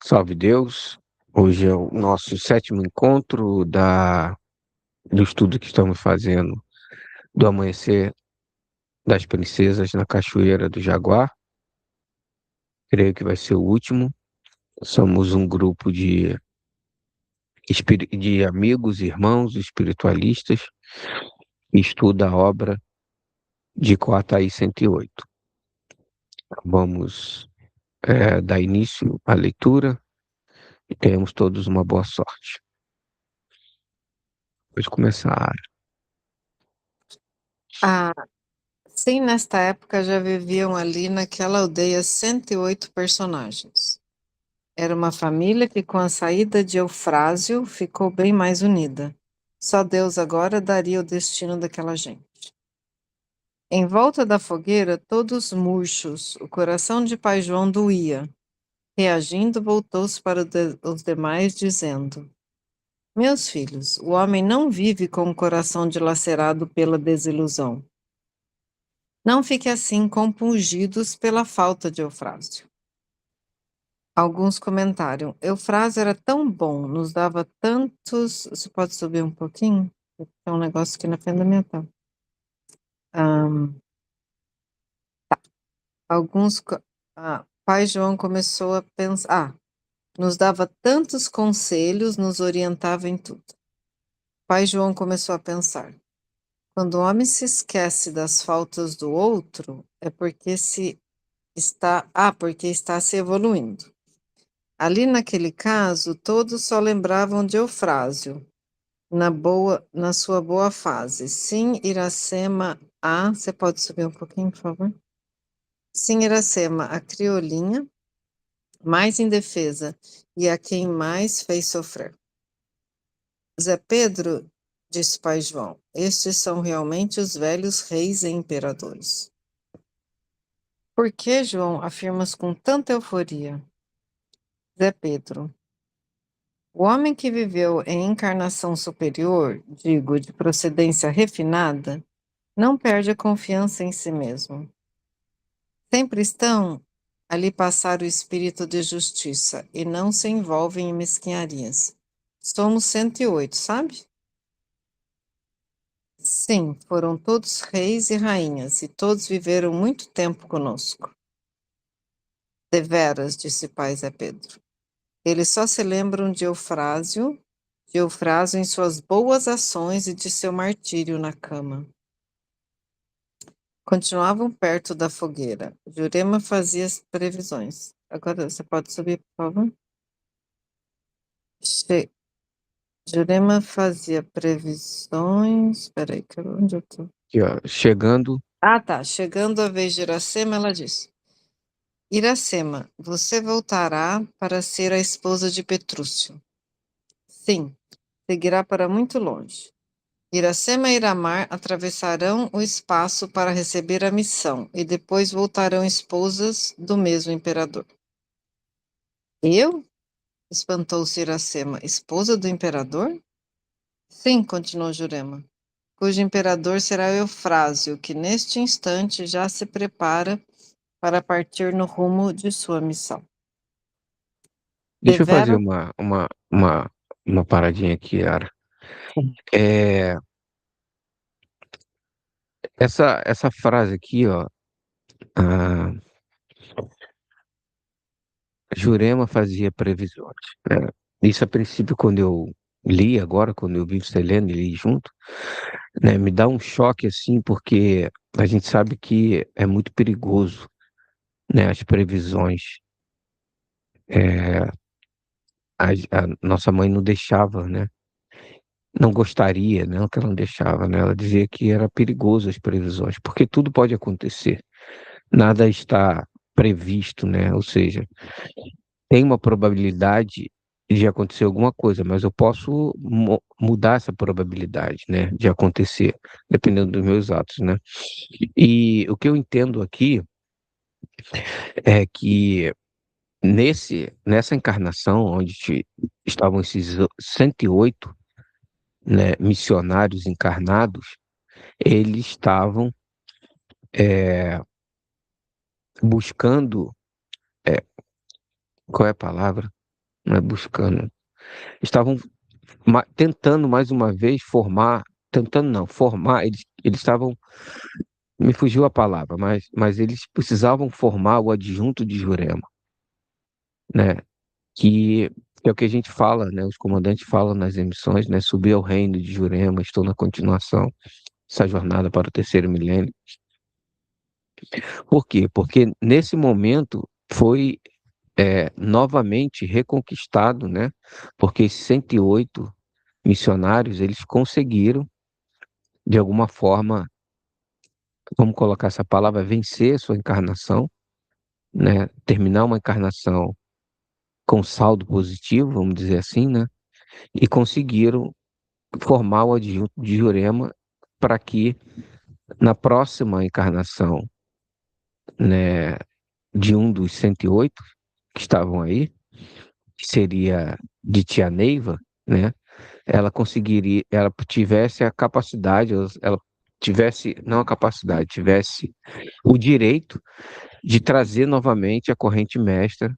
Salve Deus! Hoje é o nosso sétimo encontro do estudo que estamos fazendo do Amanhecer das Princesas na Cachoeira do Jaguar. Creio que vai ser o último. Somos um grupo de amigos, irmãos espiritualistas que estuda a obra de Coataí 108. Vamos dar início à leitura e tenhamos todos uma boa sorte. Pode começar. Ah, sim, nesta época já viviam ali naquela aldeia 108 personagens. Era uma família que, com a saída de Eufrásio, ficou bem mais unida. Só Deus agora daria o destino daquela gente. Em volta da fogueira, todos murchos, o coração de pai João doía. Reagindo, voltou-se para os demais, dizendo: Meus filhos, o homem não vive com o coração dilacerado pela desilusão. Não fiquem assim compungidos pela falta de Eufrásio. Alguns comentaram: Eufrásio era tão bom, nos dava tantos. Você pode subir um pouquinho? Tem um negócio aqui na frente da minha tela. Ahn, alguns. Pai João começou a pensar. Nos dava tantos conselhos, nos orientava em tudo. Pai João começou a pensar: quando o homem se esquece das faltas do outro, é porque está se evoluindo. Ali naquele caso, todos só lembravam de Eufrásio, na sua boa fase. Sim, Iracema, você pode subir um pouquinho, por favor? Sim, Iracema, a criolinha, mais indefesa, e a quem mais fez sofrer. Zé Pedro, disse pai João, estes são realmente os velhos reis e imperadores. Por que, João, afirmas com tanta euforia? Zé Pedro, o homem que viveu em encarnação superior, digo, de procedência refinada, não perde a confiança em si mesmo. Sempre estão ali passar o espírito de justiça e não se envolvem em mesquinharias. Somos 108, sabe? Sim, foram todos reis e rainhas e todos viveram muito tempo conosco. Deveras, disse pai Zé Pedro. Eles só se lembram de Eufrásio em suas boas ações e de seu martírio na cama. Continuavam perto da fogueira. Jurema fazia as previsões. Agora você pode subir, por favor? Che- Jurema fazia previsões. Espera aí, onde eu tô? Aqui, ó, chegando. Ah, tá. Chegando a vez de Iracema, ela disse: Iracema, você voltará para ser a esposa de Petrúcio. Sim, seguirá para muito longe. Iracema e Iramar atravessarão o espaço para receber a missão e depois voltarão esposas do mesmo imperador. Eu? Espantou-se Iracema. Esposa do imperador? Sim, continuou Jurema, cujo imperador será Eufrásio, que neste instante já se prepara para partir no rumo de sua missão. Deixa eu fazer Deveras? uma paradinha aqui, Ara. É, essa frase aqui, ó, a Jurema fazia previsões, né? Isso, a princípio, quando eu li agora, quando eu vi você lendo e li junto, né, me dá um choque, assim, porque a gente sabe que é muito perigoso, né, as previsões. É, a nossa mãe não deixava, né? Não gostaria, não que ela não deixava, né? Ela dizia que era perigoso as previsões, porque tudo pode acontecer. Nada está previsto, né? Ou seja, tem uma probabilidade de acontecer alguma coisa, mas eu posso mudar essa probabilidade, né, de acontecer, dependendo dos meus atos, né? E o que eu entendo aqui é que nessa encarnação onde estavam esses 108, né, missionários encarnados, eles estavam é, buscando, é, qual é a palavra? né, buscando, estavam tentando mais uma vez formar, tentando não, formar, eles estavam, me fugiu a palavra, mas eles precisavam formar o adjunto de Jurema, né? Que é o que a gente fala, né? Os comandantes falam nas emissões, né? Subir ao reino de Jurema, estou na continuação dessa jornada para o terceiro milênio. Por quê? Porque nesse momento foi novamente reconquistado, né? Porque esses 108 missionários, eles conseguiram, de alguma forma, vamos colocar essa palavra, vencer a sua encarnação, né? Terminar uma encarnação com saldo positivo, vamos dizer assim, né? E conseguiram formar o adjunto de Jurema para que na próxima encarnação, né, de um dos 108 que estavam aí, que seria de Tia Neiva, né, ela conseguiria, ela tivesse a capacidade, ela tivesse, não a capacidade, tivesse o direito de trazer novamente a corrente mestra,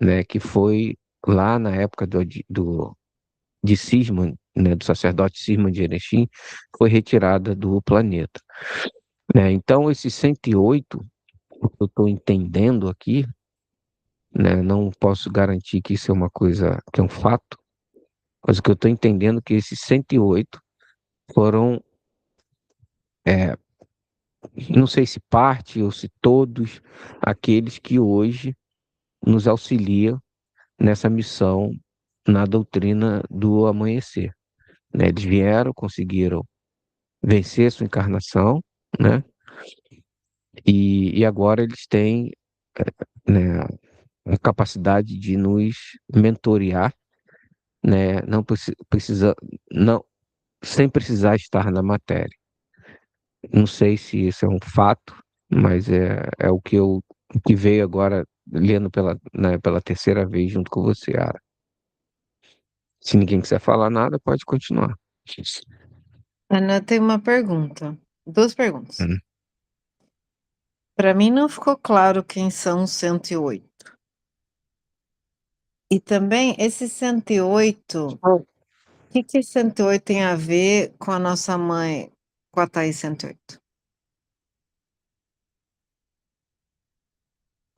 né, que foi lá na época de Cisma, né, do sacerdote Cisma de Erechim, foi retirada do planeta. Né? Então, esses 108, o que eu estou entendendo aqui, né, não posso garantir que isso é uma coisa, que é um fato, mas o que eu estou entendendo é que esses 108 foram, é, não sei se parte ou se todos, aqueles que hoje nos auxiliam nessa missão na doutrina do amanhecer. Né? Eles vieram, conseguiram vencer sua encarnação, né? E agora eles têm, né, a capacidade de nos mentorear, né? Não precisa, não, sem precisar estar na matéria. Não sei se isso é um fato, mas é o que veio agora lendo pela terceira vez junto com você, Ara. Se ninguém quiser falar nada, pode continuar. Ana, tem uma pergunta. Duas perguntas. Hum. Para mim não ficou claro quem são os 108. E também esse 108, o que 108 tem a ver com a nossa mãe, com a Thaís 108?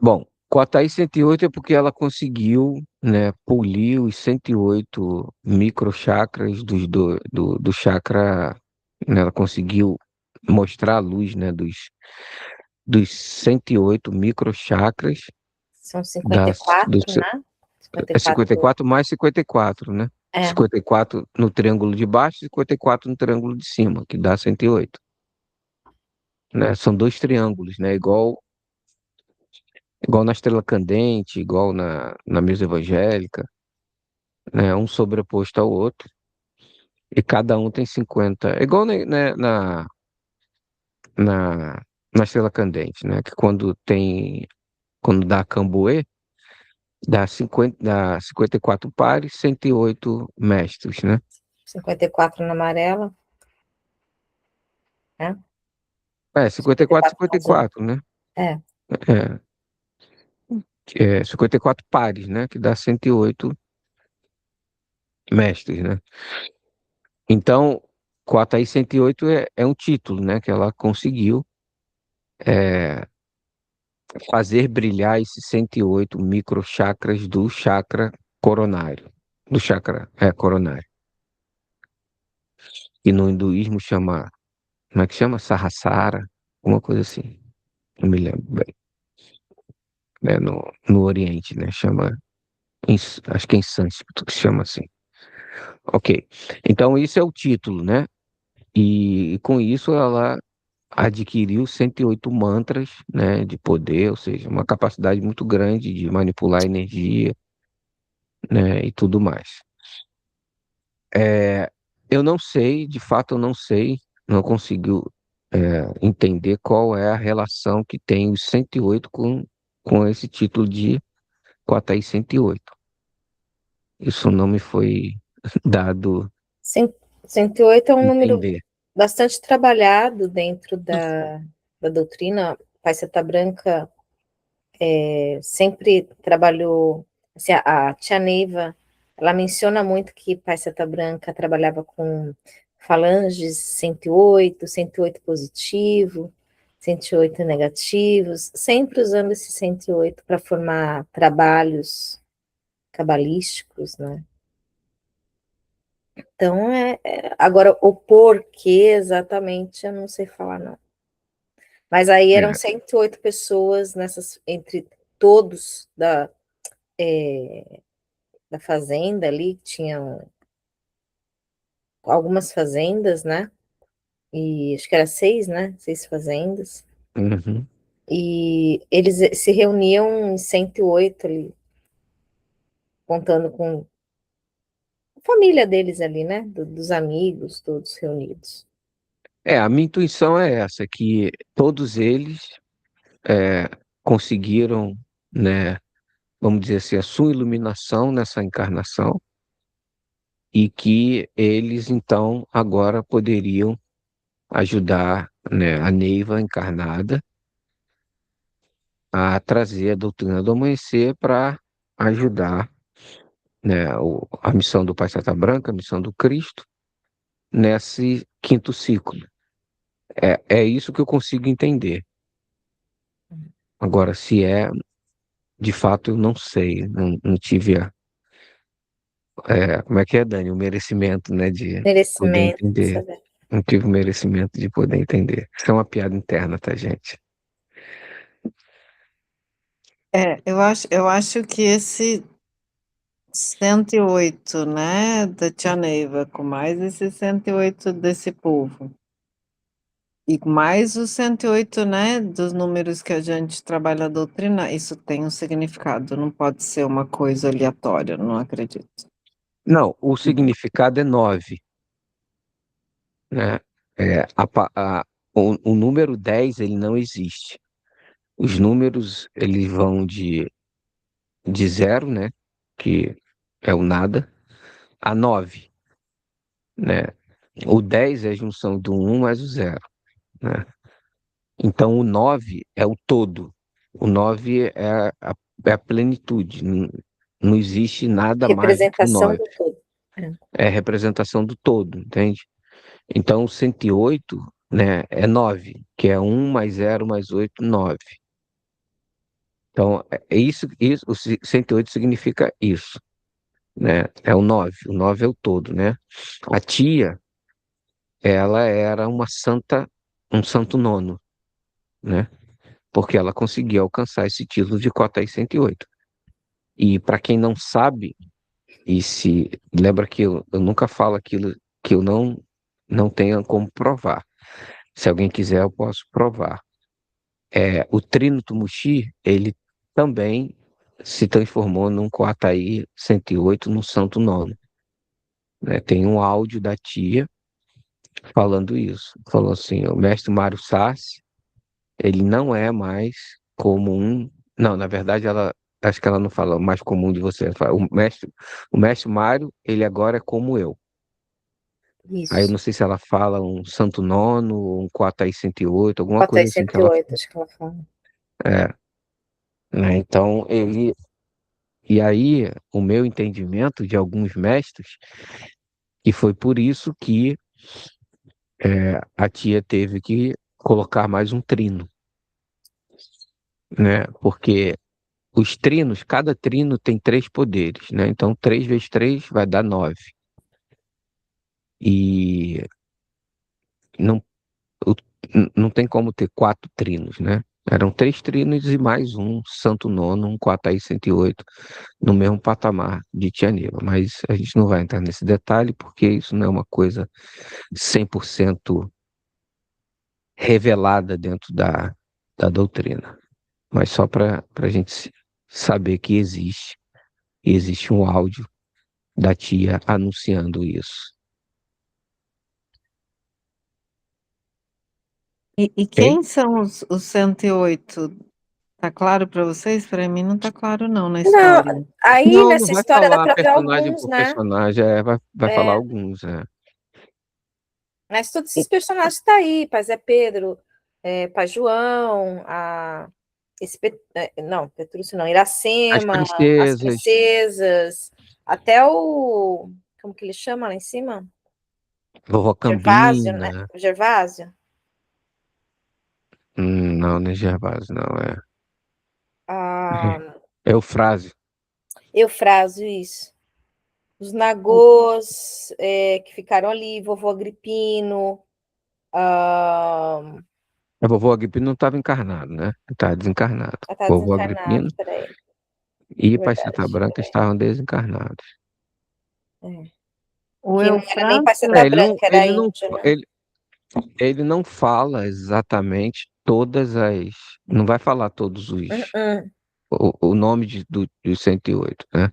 Bom, com a Thaís 108 é porque ela conseguiu, né, polir os 108 microchakras do chakra, né, ela conseguiu mostrar a luz, né, dos 108 microchakras São do 54, né? é 54. 54 mais 54, né? É, 54 no triângulo de baixo e 54 no triângulo de cima, que dá 108, né? São dois triângulos, né? Igual na Estrela Candente, igual na Mesa Evangélica, né? Um sobreposto ao outro, e cada um tem 50. É igual na, na Estrela Candente, né? Que quando dá Cambuê, dá 54 pares, 108 mestres, né? 54 na amarela, né? 54, 54 no azul. 54, né? É, É, 54 pares, né? Que dá 108 mestres, né? Então, 4 aí 108 é um título, né? Que ela conseguiu é, fazer brilhar esses 108 microchakras do chakra coronário. Do chakra, coronário. E no hinduísmo chama, como é que chama? Sahasrara, uma coisa assim. Não me lembro bem. Né? No Oriente, né? Chama, acho que é em sânscrito que chama assim. Ok. Então, isso é o título, né? E com isso ela adquiriu 108 mantras, né, de poder, ou seja, uma capacidade muito grande de manipular energia, né, e tudo mais. É, eu não sei, de fato eu não sei, não consigo entender qual é a relação que tem os 108 com esse título de Quatai 108. Isso não me foi dado 108 é um número entender. bastante trabalhado dentro da doutrina. Pai Seta Branca sempre trabalhou assim, a tia Neiva, ela menciona muito que Pai Seta Branca trabalhava com falanges 108 positivo, 108 negativos, sempre usando esse 108 para formar trabalhos cabalísticos, né? Então, agora, o porquê exatamente, eu não sei falar, não. Mas aí eram É. 108 pessoas entre todos da fazenda ali, tinham algumas fazendas, né? E acho que era 6, né? 6 fazendas. Uhum. E eles se reuniam em 108 ali, contando com a família deles ali, né? Dos amigos, todos reunidos. A minha intuição é essa, que todos eles é, conseguiram, né, vamos dizer assim, a sua iluminação nessa encarnação e que eles, então, agora poderiam ajudar, né, a Neiva encarnada a trazer a doutrina do amanhecer para ajudar, né, a missão do Pai Santa Branca, a missão do Cristo, nesse quinto ciclo. É isso que eu consigo entender. Agora, se é, de fato, eu não sei, não tive como é que é, Dani? O merecimento, né, de poder Merecimento, entender. sabe? Não tive o merecimento de poder entender. Isso é uma piada interna, tá, gente? Eu acho que esse 108, né, da Tia Neiva, com mais esse 108 desse povo, e mais os 108, né, dos números que a gente trabalha a doutrina, isso tem um significado, não pode ser uma coisa aleatória, não acredito. Não, o significado é 9, né? É, o número 10 ele não existe. Os números, eles vão de zero, né, que é o nada, a 9, né? O 10 é a junção do um mais o zero, né? Então, o 9 é o todo. O 9 é a plenitude. Não existe nada mais do que o Representação 9. do todo. É. É a representação do todo, entende? Então, o 108, né, é 9, que é um mais zero mais 8, 9. Então, isso, 108 significa isso, né? É o 9. O 9 é o todo, né? A tia, ela era uma santa, um santo nono, né? Porque ela conseguia alcançar esse título de cota aí 108. E para quem não sabe, e se lembra que eu nunca falo aquilo que eu não tenha como provar. Se alguém quiser, eu posso provar. O Trino Tumuxi, ele também se transformou num Coataí 108, num Santo Nono, né? Tem um áudio da tia falando isso. Falou assim, o mestre Mário Sassi, ele não é mais como um... Não, na verdade, acho que ela não fala o mais comum de você. Ela fala, o mestre Mário, ele agora é como eu. Aí eu Isso. não sei se ela fala um Santo Nono, um Coataí 108, alguma Bota aí coisa assim que ela... 108, acho que ela fala. É, né? Então, ele... E aí, o meu entendimento de alguns mestres, que foi por isso que a tia teve que colocar mais um trino, né? Porque os trinos, cada trino tem 3 poderes, né? Então, 3 vezes 3 vai dar 9. E não, o- não tem como ter 4 trinos, né? Eram 3 trinos e mais um Santo Nono, um Quatai 108, no mesmo patamar de Tia Neva. Mas a gente não vai entrar nesse detalhe, porque isso não é uma coisa 100% revelada dentro da doutrina. Mas só para a gente saber que existe um áudio da tia anunciando isso. E Ok? quem são os 108? Tá claro para vocês? Para mim não tá claro não na Não, história. aí Não, não nessa vai história dá falar para ver personagem alguns, por né? personagem, vai falar É, alguns. mas todos esses personagens tá aí, Pai Zé Pedro, Pai João, Não, Petrúcio não, As Iracema, as princesas, princesas, até o, como que ele chama lá em cima? Vovó Gervásio, né? Cambina. Gervásio. Não, não é Gervásio, não. Ah, É Eufrásio. Eufrásio, isso. Os Nagôs, que ficaram ali, vovô Agripino, ah, A vovô Agripino não estava encarnado, né? Estava desencarnado. tá Vovô desencarnado, Agripino peraí, e Pai Santa verdade, Branca peraí. estavam desencarnados. É. O Que não era nem Eufrásio, Paceta Branca, era índio, né? Ele não fala exatamente todas as. Não vai falar todos Uh-uh. o nome dos 108, né?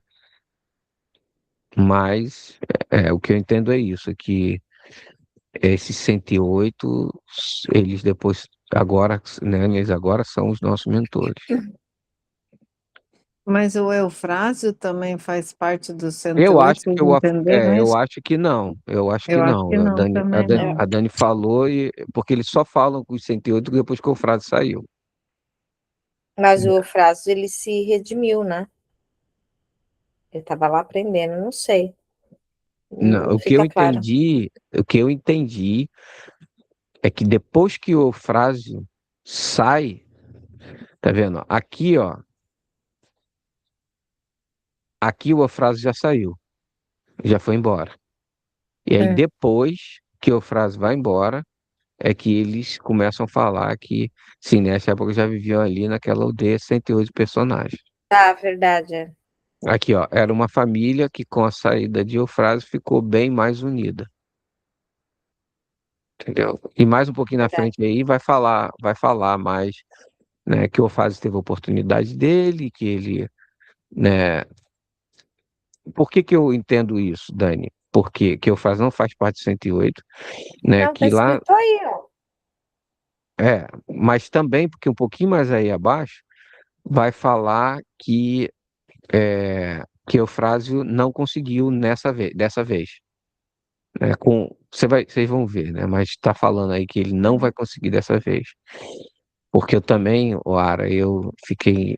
Mas o que eu entendo é isso, que esses 108, eles depois, agora, né, eles agora são os nossos mentores. mas o Eufrásio também faz parte dos Eu acho 108, que vocês entenderam eu isso? acho que não. Eu acho que Eu acho não. que não, também não. A Dani falou porque eles só falam com os 108 depois que o frase saiu. Mas o Eufrásio, ele se redimiu, né? Ele estava lá aprendendo, não sei. Não, Não fica claro. o que eu entendi é que depois que o frase sai, tá vendo? Aqui, ó, aqui o frase já saiu, já foi embora. E aí Hum. depois que o frase vai embora, é que eles começam a falar que, sim, nessa época já viviam ali naquela aldeia 108 personagens. Tá, verdade. É. Aqui, ó, era uma família que com a saída de Eufrásio ficou bem mais unida, entendeu? E mais um pouquinho na Verdade. frente aí vai falar mais, né, que o Eufrásio teve a oportunidade dele, que ele, né, por que que eu entendo isso, Dani? Porque que o Eufrásio não faz parte do 108, né, Não, tá que lá escrito aí, ó. mas também porque um pouquinho mais aí abaixo vai falar que Eufrásio não conseguiu dessa vez. Né, vocês vão ver, né? Mas está falando aí que ele não vai Uhum. conseguir dessa vez. Porque eu também, Oara, eu fiquei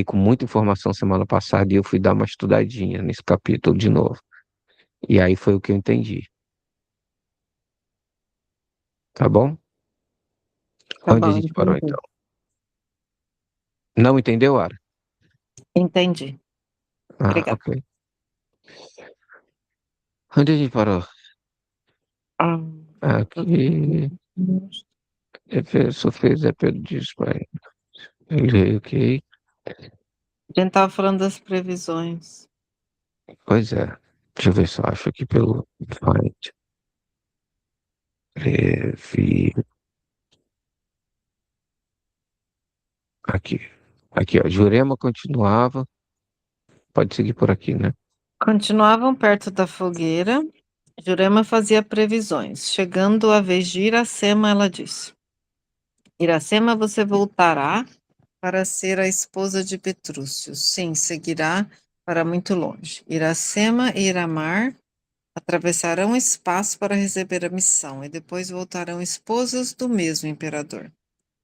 com muita informação semana passada e eu fui dar uma estudadinha nesse capítulo de novo. E aí foi o que eu entendi. Tá bom? Tá Onde a bom, gente parou entendi. então? Não entendeu, Oara? Entendi. Ah, Obrigada. ok. Onde a gente parou? Ah, Aqui. Só fez é Pedro disso, pai. Ok. a gente estava falando das previsões. Pois é. Deixa eu ver se eu acho aqui pelo Find. Previ. Aqui. Aqui, ó. Jurema continuava. Pode seguir por aqui, né? Continuavam perto da fogueira. Jurema fazia previsões. Chegando a vez de Iracema, ela disse: Iracema, você voltará para ser a esposa de Petrúcio. Sim, seguirá para muito longe. Iracema e Iramar atravessarão o espaço para receber a missão e depois voltarão esposas do mesmo imperador.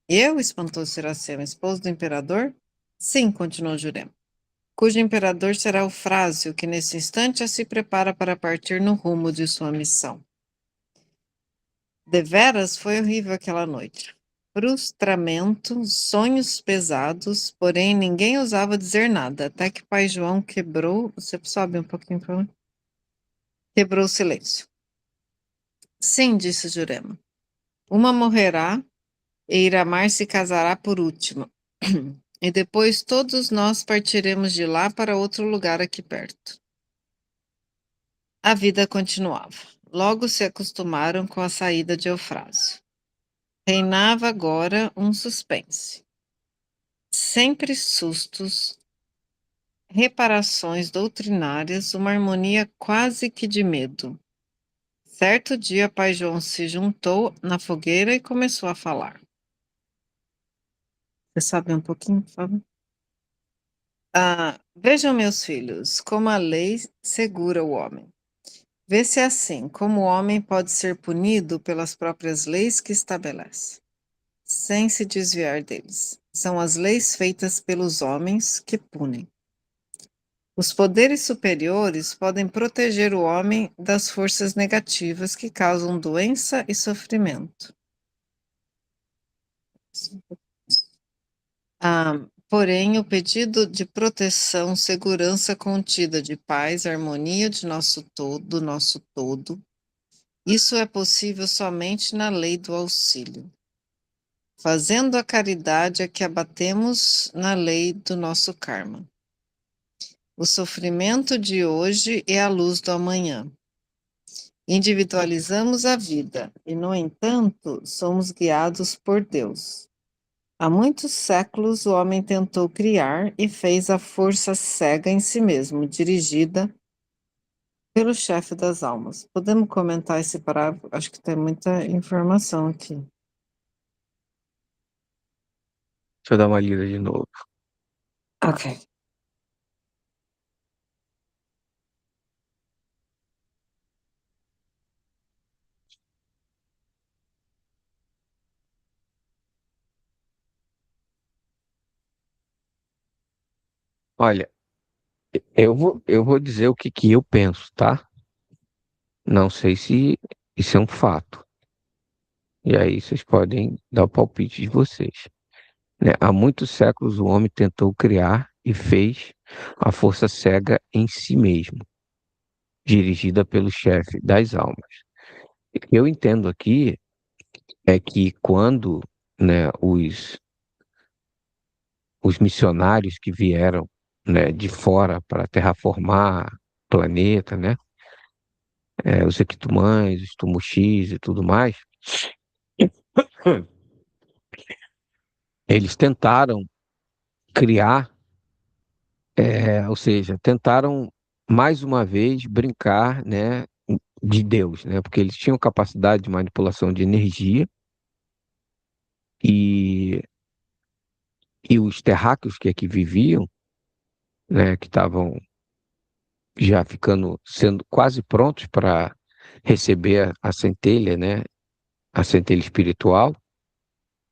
Eu, espantou-se Iracema, esposa do imperador? Sim, continuou Jurema, cujo imperador será o Frásio, que nesse instante já se prepara para partir no rumo de sua missão. Deveras foi horrível aquela noite. Frustramento, sonhos pesados, porém ninguém ousava dizer nada, até que pai João quebrou. Você sobe um pouquinho para lá? Quebrou o silêncio. Sim, disse Jurema. Uma morrerá e Iramar se casará por última. E depois todos nós partiremos de lá para outro lugar aqui perto. A vida continuava. Logo se acostumaram com a saída de Eufrásio. Reinava agora um suspense. Sempre sustos, reparações doutrinárias, uma harmonia quase que de medo. Certo dia, pai João se juntou na fogueira e começou a falar. Você sabe um pouquinho, por favor? Vejam, meus filhos, como a lei segura o homem. Vê-se assim, como o homem pode ser punido pelas próprias leis que estabelece, sem se desviar deles. São as leis feitas pelos homens que punem. Os poderes superiores podem proteger o homem das forças negativas que causam doença e sofrimento. Porém, o pedido de proteção, segurança contida de paz, harmonia do nosso todo, isso é possível somente na lei do auxílio. Fazendo a caridade é que abatemos na lei do nosso karma. O sofrimento de hoje é a luz do amanhã. Individualizamos a vida e, no entanto, somos guiados por Deus. Há muitos séculos o homem tentou criar e fez a força cega em si mesmo, dirigida pelo chefe das almas. Podemos comentar esse parágrafo? Acho que tem muita informação aqui. Deixa eu dar uma lida de novo. Ok. Olha, eu vou dizer o que que eu penso, tá? Não sei se isso é um fato. E aí vocês podem dar o palpite de vocês, né? Há muitos séculos o homem tentou criar e fez a força cega em si mesmo, dirigida pelo chefe das almas. O que eu entendo aqui é que quando, né, os missionários que vieram, né, de fora para terraformar o planeta, né, os Equitumães, os Tumuxis e tudo mais, eles tentaram criar, ou seja, tentaram mais uma vez brincar, né, de Deus, né, porque eles tinham capacidade de manipulação de energia e, e os terráqueos que aqui viviam, né, que estavam já sendo quase prontos para receber a centelha, né, a centelha espiritual,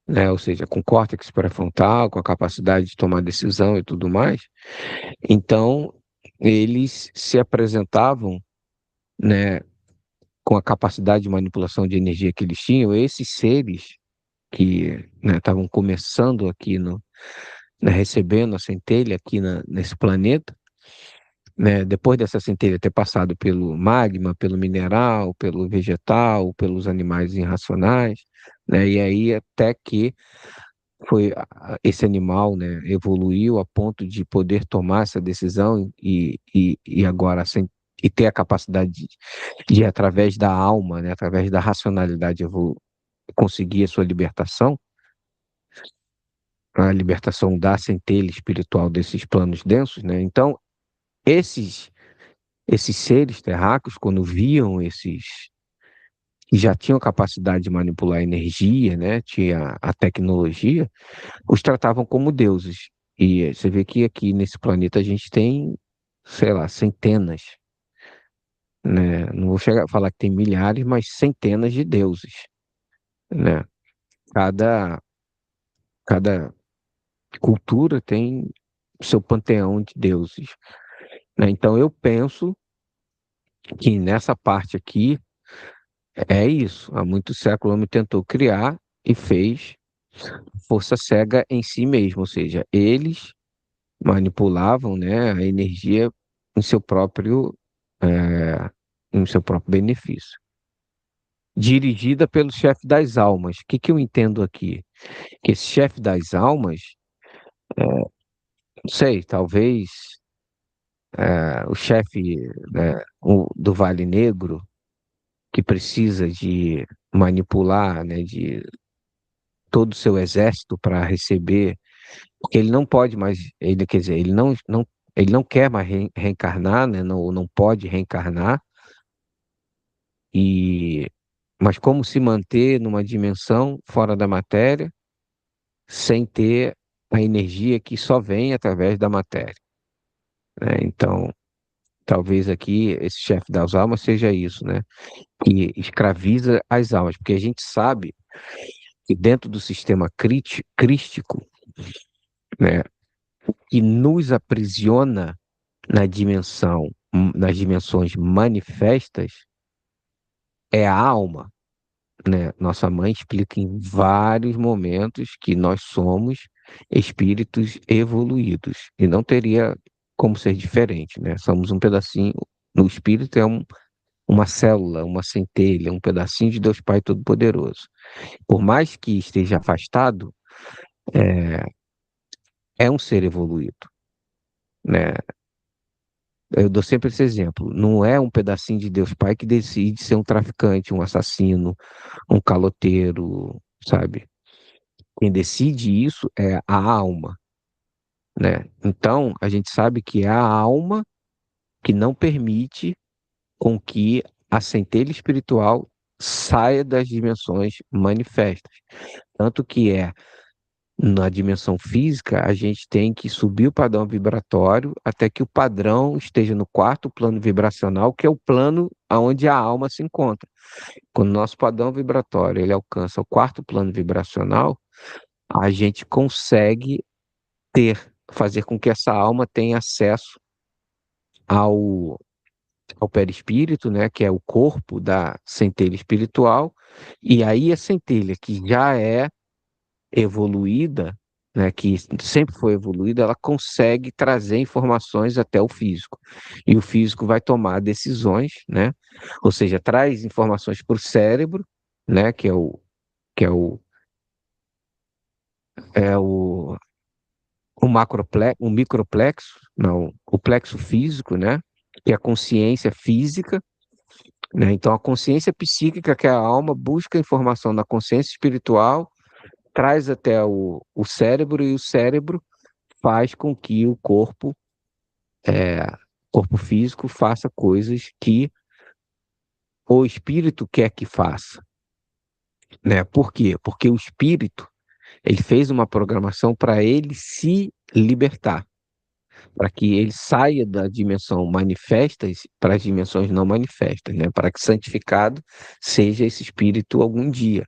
né, ou seja, com córtex pré-frontal, com a capacidade de tomar decisão e tudo mais. Então, eles se apresentavam, né, com a capacidade de manipulação de energia que eles tinham, esses seres que, né, estavam começando aqui né, recebendo a centelha aqui nesse planeta, né, depois dessa centelha ter passado pelo magma, pelo mineral, pelo vegetal, pelos animais irracionais, né, e aí até que esse animal, né, evoluiu a ponto de poder tomar essa decisão e agora e ter a capacidade de através da alma, né, através da racionalidade conseguir a sua libertação, a libertação da centelha espiritual desses planos densos, né? Então, esses esses seres terráqueos, quando viam esses que já tinham capacidade de manipular a energia, né, tinha a tecnologia, os tratavam como deuses. E você vê que aqui nesse planeta a gente tem, sei lá, centenas, né? Não vou chegar a falar que tem milhares, mas centenas de deuses, né? Cada, cada cultura tem seu panteão de deuses, né? Então eu penso que nessa parte aqui é isso. Há muitos séculos o homem tentou criar e fez força cega em si mesmo, ou seja, eles manipulavam, né, a energia em seu próprio, eh, em seu próprio benefício. Dirigida pelo chefe das almas. O que que eu entendo aqui? Que esse chefe das almas, não sei, talvez o chefe, né, do Vale Negro, que precisa de manipular, né, de todo o seu exército para receber, porque ele não pode mais, ele quer dizer, ele não quer mais reencarnar, né, não pode reencarnar, e mas como se manter numa dimensão fora da matéria sem ter a energia que só vem através da matéria, né? Então, talvez aqui esse chefe das almas seja isso, né? Que escraviza as almas, porque a gente sabe que dentro do sistema crístico, né? Que nos aprisiona nas dimensões manifestas é a alma, né? Nossa mãe explica em vários momentos que nós somos espíritos evoluídos e não teria como ser diferente, né? Somos um pedacinho, no espírito uma célula, uma centelha, um pedacinho de Deus Pai Todo-Poderoso. Por mais que esteja afastado, é, é um ser evoluído, né? Eu dou sempre esse exemplo. Não é um pedacinho de Deus Pai que decide ser um traficante, um assassino, um caloteiro, sabe? Quem decide isso é a alma, né? Então, a gente sabe que é a alma que não permite com que a centelha espiritual saia das dimensões manifestas. Tanto que na dimensão física, a gente tem que subir o padrão vibratório até que o padrão esteja no quarto plano vibracional, que é o plano onde a alma se encontra. Quando o nosso padrão vibratório ele alcança o quarto plano vibracional, a gente consegue fazer com que essa alma tenha acesso ao, ao perispírito, né, que é o corpo da centelha espiritual, e aí a centelha que já é evoluída, né, que sempre foi evoluída, ela consegue trazer informações até o físico. E o físico vai tomar decisões, né? Ou seja, traz informações para o cérebro, né, que é o microplexo, não, o plexo físico, né? Que é a consciência física, né? Então a consciência psíquica, que é a alma, busca informação na consciência espiritual, traz até o cérebro e o cérebro faz com que corpo físico faça coisas que o espírito quer que faça, né? Por quê? Porque o espírito, ele fez uma programação para ele se libertar, para que ele saia da dimensão manifestas para as dimensões não manifestas, né? Para que santificado seja esse espírito algum dia,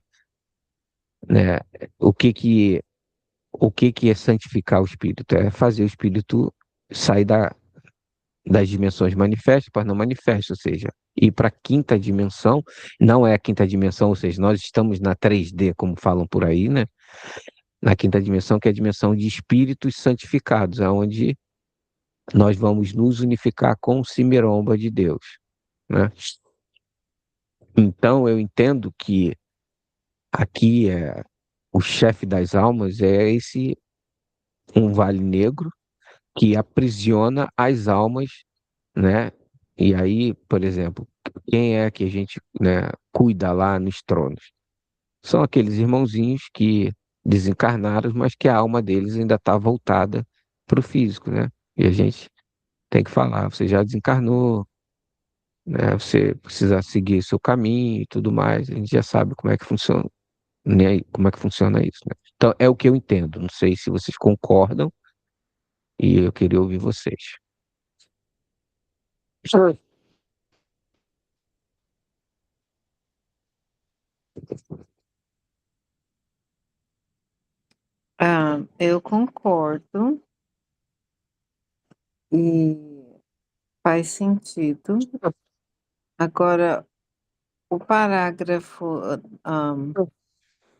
né? O que que o que que é santificar o espírito? É fazer o espírito sair das dimensões manifestas para não manifestas, ou seja, ir para a quinta dimensão, não é a quinta dimensão, ou seja, nós estamos na 3D, como falam por aí, né? Na quinta dimensão, que é a dimensão de espíritos santificados, aonde nós vamos nos unificar com o Cimiromba de Deus, né? Então, eu entendo que aqui o chefe das almas é esse um vale negro que aprisiona as almas, né? E aí, por exemplo, quem é que a gente, né, cuida lá nos tronos? São aqueles irmãozinhos que desencarnaram, mas que a alma deles ainda está voltada para o físico, né? E a gente tem que falar, você já desencarnou, né? Você precisa seguir seu caminho e tudo mais. A gente já sabe como é que funciona, né? Como é que funciona isso, né? Então, é o que eu entendo. Não sei se vocês concordam e eu queria ouvir vocês. Ah, eu concordo e faz sentido. Agora, o parágrafo, ah,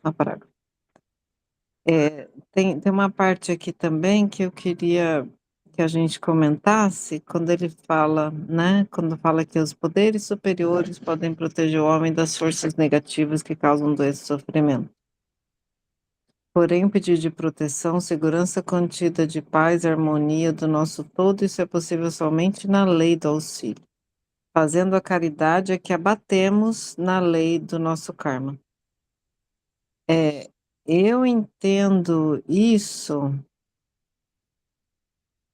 a parágrafo, tem uma parte aqui também que eu queria que a gente comentasse, quando ele fala, né, quando fala que os poderes superiores podem proteger o homem das forças negativas que causam doença e sofrimento. Porém, o pedido de proteção, segurança contida de paz e harmonia do nosso todo, isso é possível somente na lei do auxílio. Fazendo a caridade é que abatemos na lei do nosso karma. Eu entendo isso.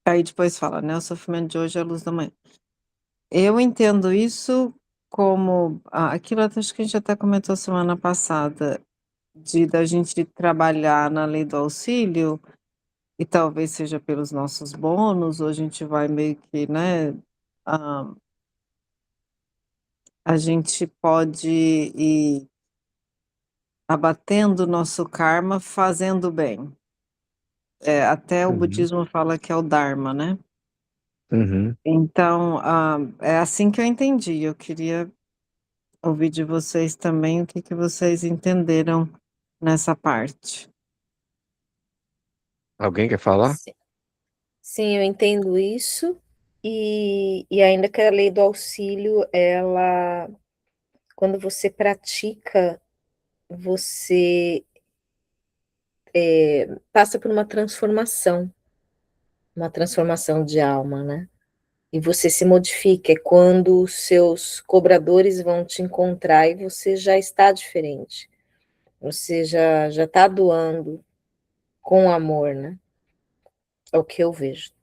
Aí depois fala, né? O sofrimento de hoje é a luz da manhã. Eu entendo isso como aquilo acho que a gente até comentou semana passada, de da gente trabalhar na lei do auxílio, e talvez seja pelos nossos bônus, ou a gente vai meio que, né? ah, a gente pode ir abatendo o nosso karma fazendo bem. Até o Uhum, budismo fala que é o Dharma, né? uhum. Então, é assim que eu entendi. Eu queria ouvir de vocês também o que que vocês entenderam nessa parte. Alguém quer falar? Sim, sim, eu entendo isso. E ainda que a lei do auxílio, ela, quando você pratica, você passa por uma transformação de alma, né? E você se modifica. É quando os seus cobradores vão te encontrar e você já está diferente. Você já está doando com amor, né? É o que eu vejo.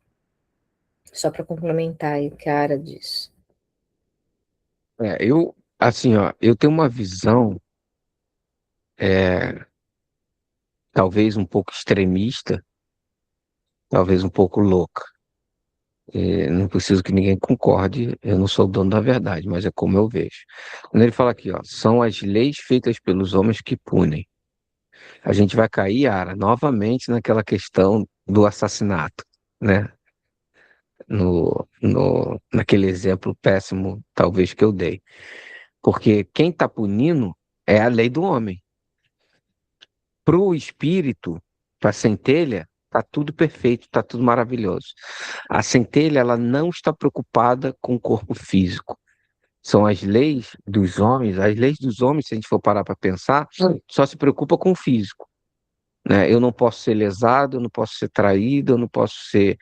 Só para complementar aí o que a Ara disse. Assim, ó, eu tenho uma visão, é, talvez um pouco extremista, talvez um pouco louca. Não preciso que ninguém concorde, eu não sou o dono da verdade, mas é como eu vejo. Quando ele fala aqui, ó, são as leis feitas pelos homens que punem. A gente vai cair, Ara, novamente naquela questão do assassinato, né? Naquele exemplo péssimo, talvez, que eu dei. Porque quem está punindo é a lei do homem. Para o espírito, para a centelha, está tudo perfeito, está tudo maravilhoso. A centelha, ela não está preocupada com o corpo físico. São as leis dos homens. As leis dos homens, se a gente for parar para pensar, só se preocupa com o físico, né? Eu não posso ser lesado, eu não posso ser traído, eu não posso ser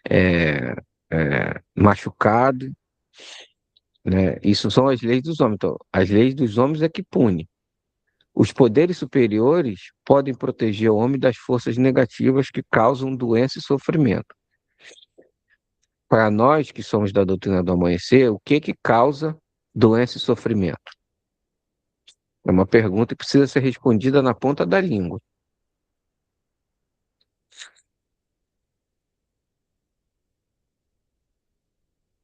é, machucado, né? Isso são as leis dos homens. Então, as leis dos homens é que pune. Os poderes superiores podem proteger o homem das forças negativas que causam doença e sofrimento. Para nós que somos da doutrina do amanhecer, o que causa doença e sofrimento? É uma pergunta que precisa ser respondida na ponta da língua.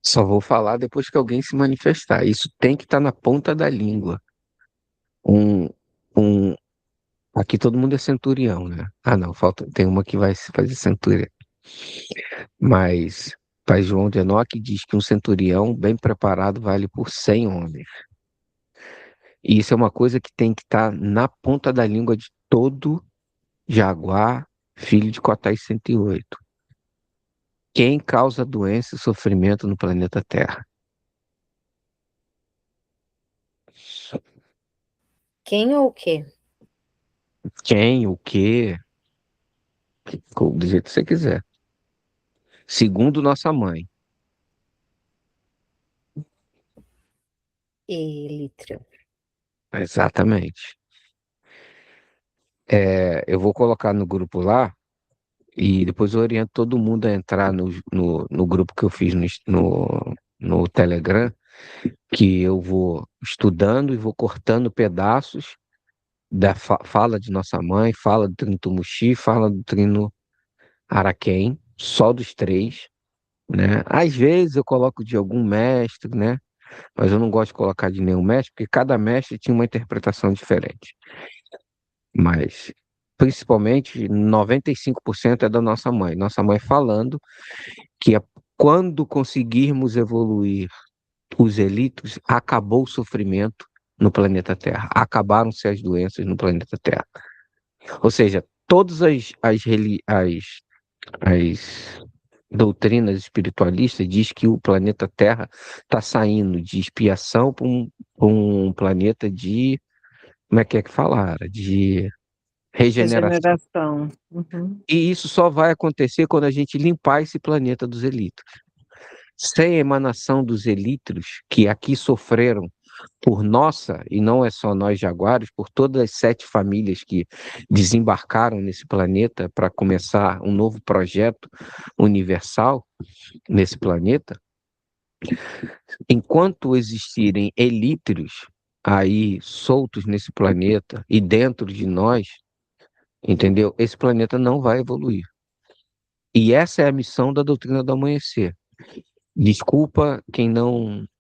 Só vou falar depois que alguém se manifestar. Isso tem que estar na ponta da língua. Um, um, aqui todo mundo é centurião, né? Ah, não, falta, tem uma que vai se fazer centurião. Mas Pai João de Enoque diz que um centurião bem preparado vale por 100 homens. E isso é uma coisa que tem que estar na ponta da língua de todo jaguar, filho de Cotai 108. Quem causa doença e sofrimento no planeta Terra? Quem ou o quê? Quem, o quê? Do jeito que você quiser. Segundo nossa mãe. Elitrio. Exatamente. Eu vou colocar no grupo lá e depois eu oriento todo mundo a entrar no grupo que eu fiz no Telegram, que eu vou estudando e vou cortando pedaços da fala de nossa mãe, fala do Trino Tumuxi, fala do Trino Araquém, só dos três, né? Às vezes eu coloco de algum mestre, né? Mas eu não gosto de colocar de nenhum mestre, porque cada mestre tinha uma interpretação diferente. Mas, principalmente, 95% é da nossa mãe. Nossa mãe falando que quando conseguirmos evoluir os elitos, acabou o sofrimento no planeta Terra. Acabaram-se as doenças no planeta Terra. Ou seja, todas as doutrinas espiritualistas diz que o planeta Terra está saindo de expiação para um planeta de, como é que falaram? De regeneração. Regeneração. Uhum. E isso só vai acontecer quando a gente limpar esse planeta dos elitros. Sem a emanação dos elitros que aqui sofreram por nossa, e não é só nós jaguares, por todas as 7 famílias que desembarcaram nesse planeta para começar um novo projeto universal nesse planeta, enquanto existirem elitros aí soltos nesse planeta e dentro de nós, entendeu? Esse planeta não vai evoluir. E essa é a missão da doutrina do amanhecer. Desculpa quem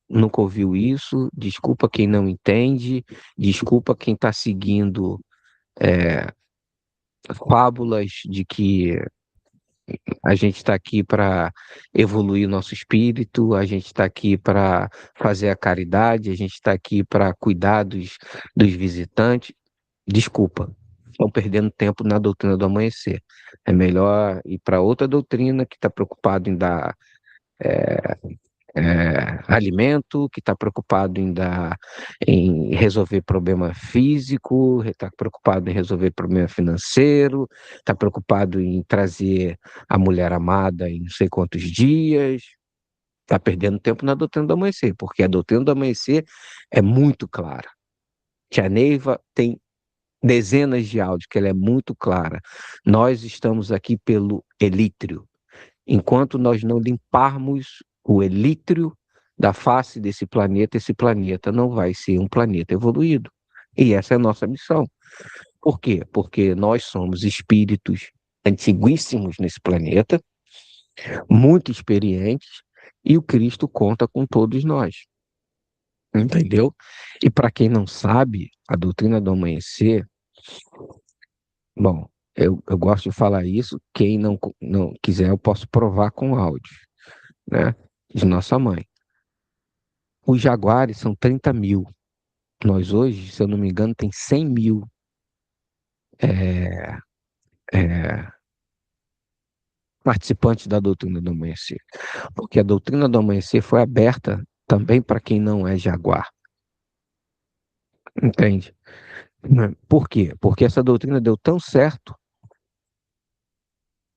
nunca ouviu isso, desculpa quem não entende, desculpa quem está seguindo fábulas de que A gente está aqui para evoluir o nosso espírito, a gente está aqui para fazer a caridade, a gente está aqui para cuidar dos visitantes. Desculpa, estão perdendo tempo na doutrina do amanhecer. É melhor ir para outra doutrina que está preocupado em dar alimento, que está preocupado em resolver problema físico, está preocupado em resolver problema financeiro, está preocupado em trazer a mulher amada em não sei quantos dias. Está perdendo tempo na doutrina do amanhecer, porque a doutrina do amanhecer é muito clara. Tia Neiva tem dezenas de áudios que ela é muito clara. Nós estamos aqui pelo elítrio. Enquanto nós não limparmos o elítrio da face desse planeta, esse planeta não vai ser um planeta evoluído. E essa é a nossa missão. Por quê? Porque nós somos espíritos antiguíssimos nesse planeta, muito experientes, e o Cristo conta com todos nós. Entendeu? E para quem não sabe, a doutrina do amanhecer, bom, eu gosto de falar isso, quem não quiser eu posso provar com áudio, né? De nossa mãe. Os jaguares são 30 mil. Nós hoje, se eu não me engano, tem 100 mil é, é, participantes da doutrina do amanhecer. Porque a doutrina do amanhecer foi aberta também para quem não é jaguar. Entende? Por quê? Porque essa doutrina deu tão certo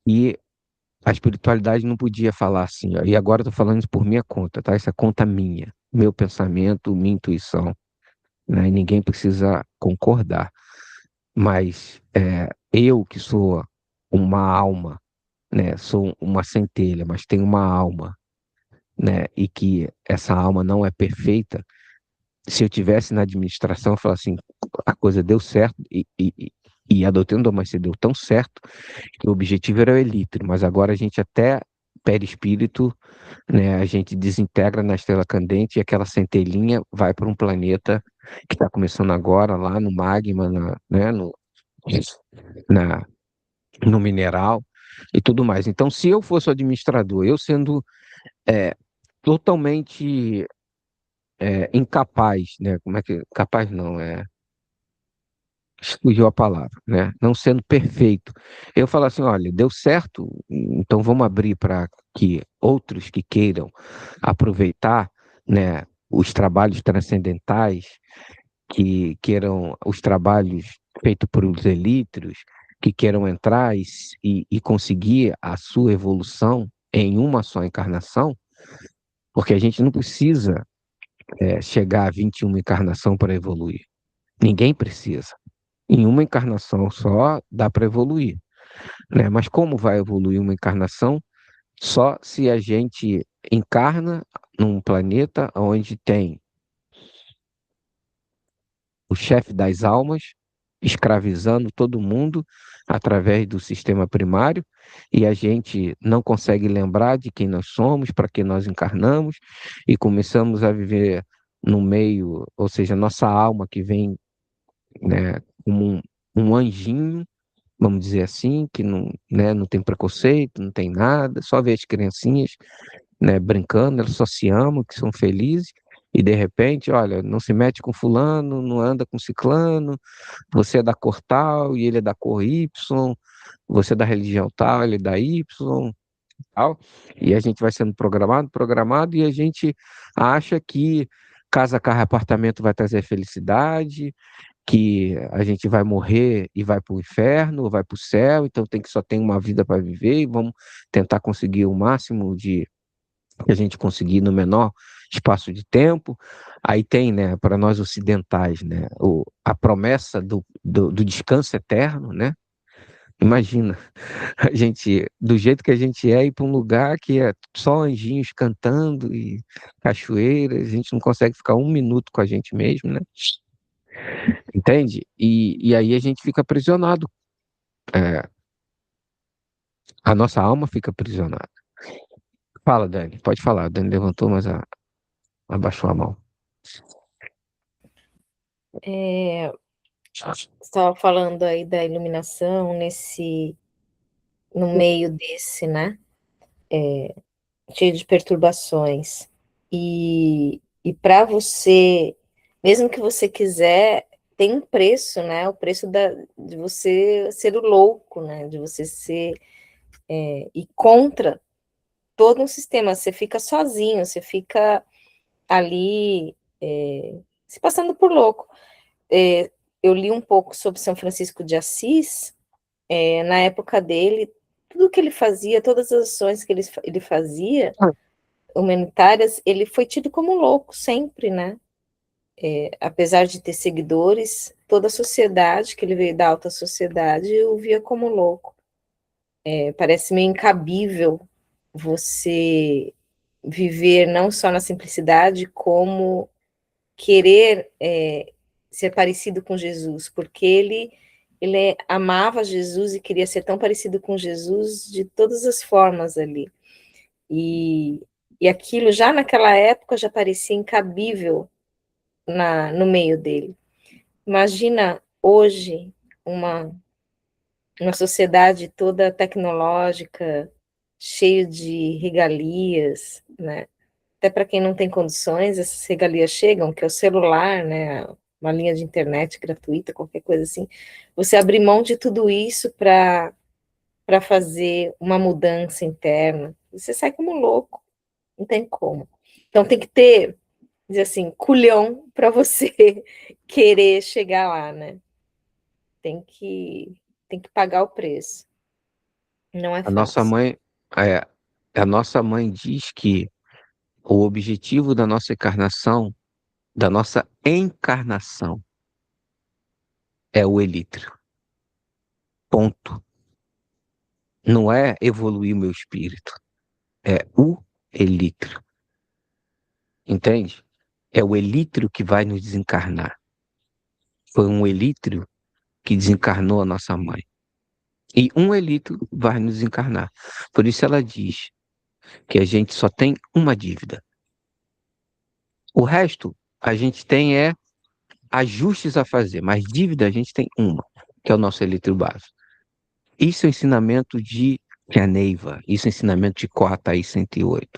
e a espiritualidade não podia falar assim, ó, e agora eu estou falando isso por minha conta, tá? Essa é conta minha, meu pensamento, minha intuição, né? E ninguém precisa concordar. Mas eu que sou uma alma, né? Sou uma centelha, mas tenho uma alma, né? E que essa alma não é perfeita. Se eu tivesse na administração, eu falasse assim, a coisa deu certo e a doutrina do Amanhecer deu tão certo que o objetivo era o elite, mas agora a gente até perispírito, né? A gente desintegra na estrela candente e aquela centelhinha vai para um planeta que está começando agora lá no magma, né? Na, no mineral e tudo mais. Então, se eu fosse o administrador, eu sendo é, totalmente incapaz, né? Como é que capaz não é? Fugiu a palavra, né? Não sendo perfeito. Eu falo assim, olha, deu certo, então vamos abrir para que outros que queiram aproveitar, né, os trabalhos transcendentais, que queiram os trabalhos feitos por os elítrios, que queiram entrar e conseguir a sua evolução em uma só encarnação, porque a gente não precisa chegar a 21 encarnação para evoluir. Ninguém precisa. Em uma encarnação só dá para evoluir, né? Mas como vai evoluir uma encarnação? Só se a gente encarna num planeta onde tem o chefe das almas escravizando todo mundo através do sistema primário e a gente não consegue lembrar de quem nós somos, para que nós encarnamos e começamos a viver no meio, ou seja, nossa alma que vem, né, como um anjinho, vamos dizer assim, que não, né, não tem preconceito, não tem nada, só vê as criancinhas, né, brincando, elas só se amam, que são felizes, e de repente, olha, não se mete com fulano, não anda com ciclano, você é da cor tal e ele é da cor Y, você é da religião tal, ele é da Y, tal, e a gente vai sendo programado, e a gente acha que casa, carro, e apartamento vai trazer felicidade, que a gente vai morrer e vai para o inferno, ou vai para o céu, então só tem uma vida para viver e vamos tentar conseguir o máximo de que a gente conseguir no menor espaço de tempo. Aí tem, né, para nós ocidentais, né, a promessa do descanso eterno, né? Imagina, a gente, do jeito que a gente é, ir para um lugar que é só anjinhos cantando e cachoeiras, a gente não consegue ficar um minuto com a gente mesmo, né? Entende? E aí a gente fica aprisionado. É, a nossa alma fica aprisionada. Fala, Dani, pode falar. A Dani levantou, mas abaixou a mão. Você estava falando aí da iluminação no meio desse, né? Cheio de perturbações. E para você, mesmo que você quiser, tem um preço, né? O preço de você ser o louco, né? De você ser e contra todo um sistema. Você fica sozinho, você fica ali se passando por louco. Eu li um pouco sobre São Francisco de Assis. Na época dele, tudo que ele fazia, todas as ações que ele fazia, humanitárias, ele foi tido como louco sempre, né? Apesar de ter seguidores, toda a sociedade, que ele veio da alta sociedade, o via como louco. Parece meio incabível você viver não só na simplicidade, como querer ser parecido com Jesus, porque ele amava Jesus e queria ser tão parecido com Jesus de todas as formas ali. E aquilo já naquela época já parecia incabível no meio dele. Imagina hoje uma sociedade toda tecnológica, cheio de regalias, né? Até para quem não tem condições, essas regalias chegam, que é o celular, né? Uma linha de internet gratuita, qualquer coisa assim. Você abrir mão de tudo isso para fazer uma mudança interna, você sai como louco, não tem como. Então tem que ter, dizer assim, culhão para você querer chegar lá, né? Tem que, tem que pagar o preço. Não é A nossa fácil. mãe, é, a nossa mãe diz que o objetivo da nossa encarnação, é o elítrio. Ponto. Não é evoluir o meu espírito, é o elítrio. Entende? É o elítrio que vai nos desencarnar. Foi um elítrio que desencarnou a nossa mãe. E um elítrio vai nos encarnar. Por isso ela diz que a gente só tem uma dívida. O resto a gente tem ajustes a fazer, mas dívida a gente tem uma, que é o nosso elítrio básico. Isso é o ensinamento de Neiva, isso é o ensinamento de Cota aí 108,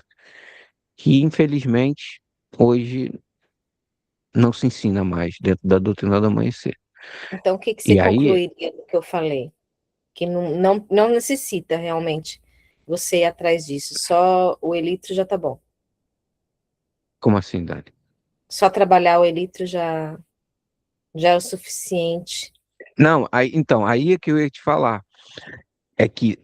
que infelizmente hoje não se ensina mais dentro da doutrina do amanhecer. Então, o que você E aí, concluiria do que eu falei? Que não necessita realmente você ir atrás disso, só o elitro já tá bom. como assim, Dani? Só trabalhar o elitro já é o suficiente. Não, aí é que eu ia te falar, é que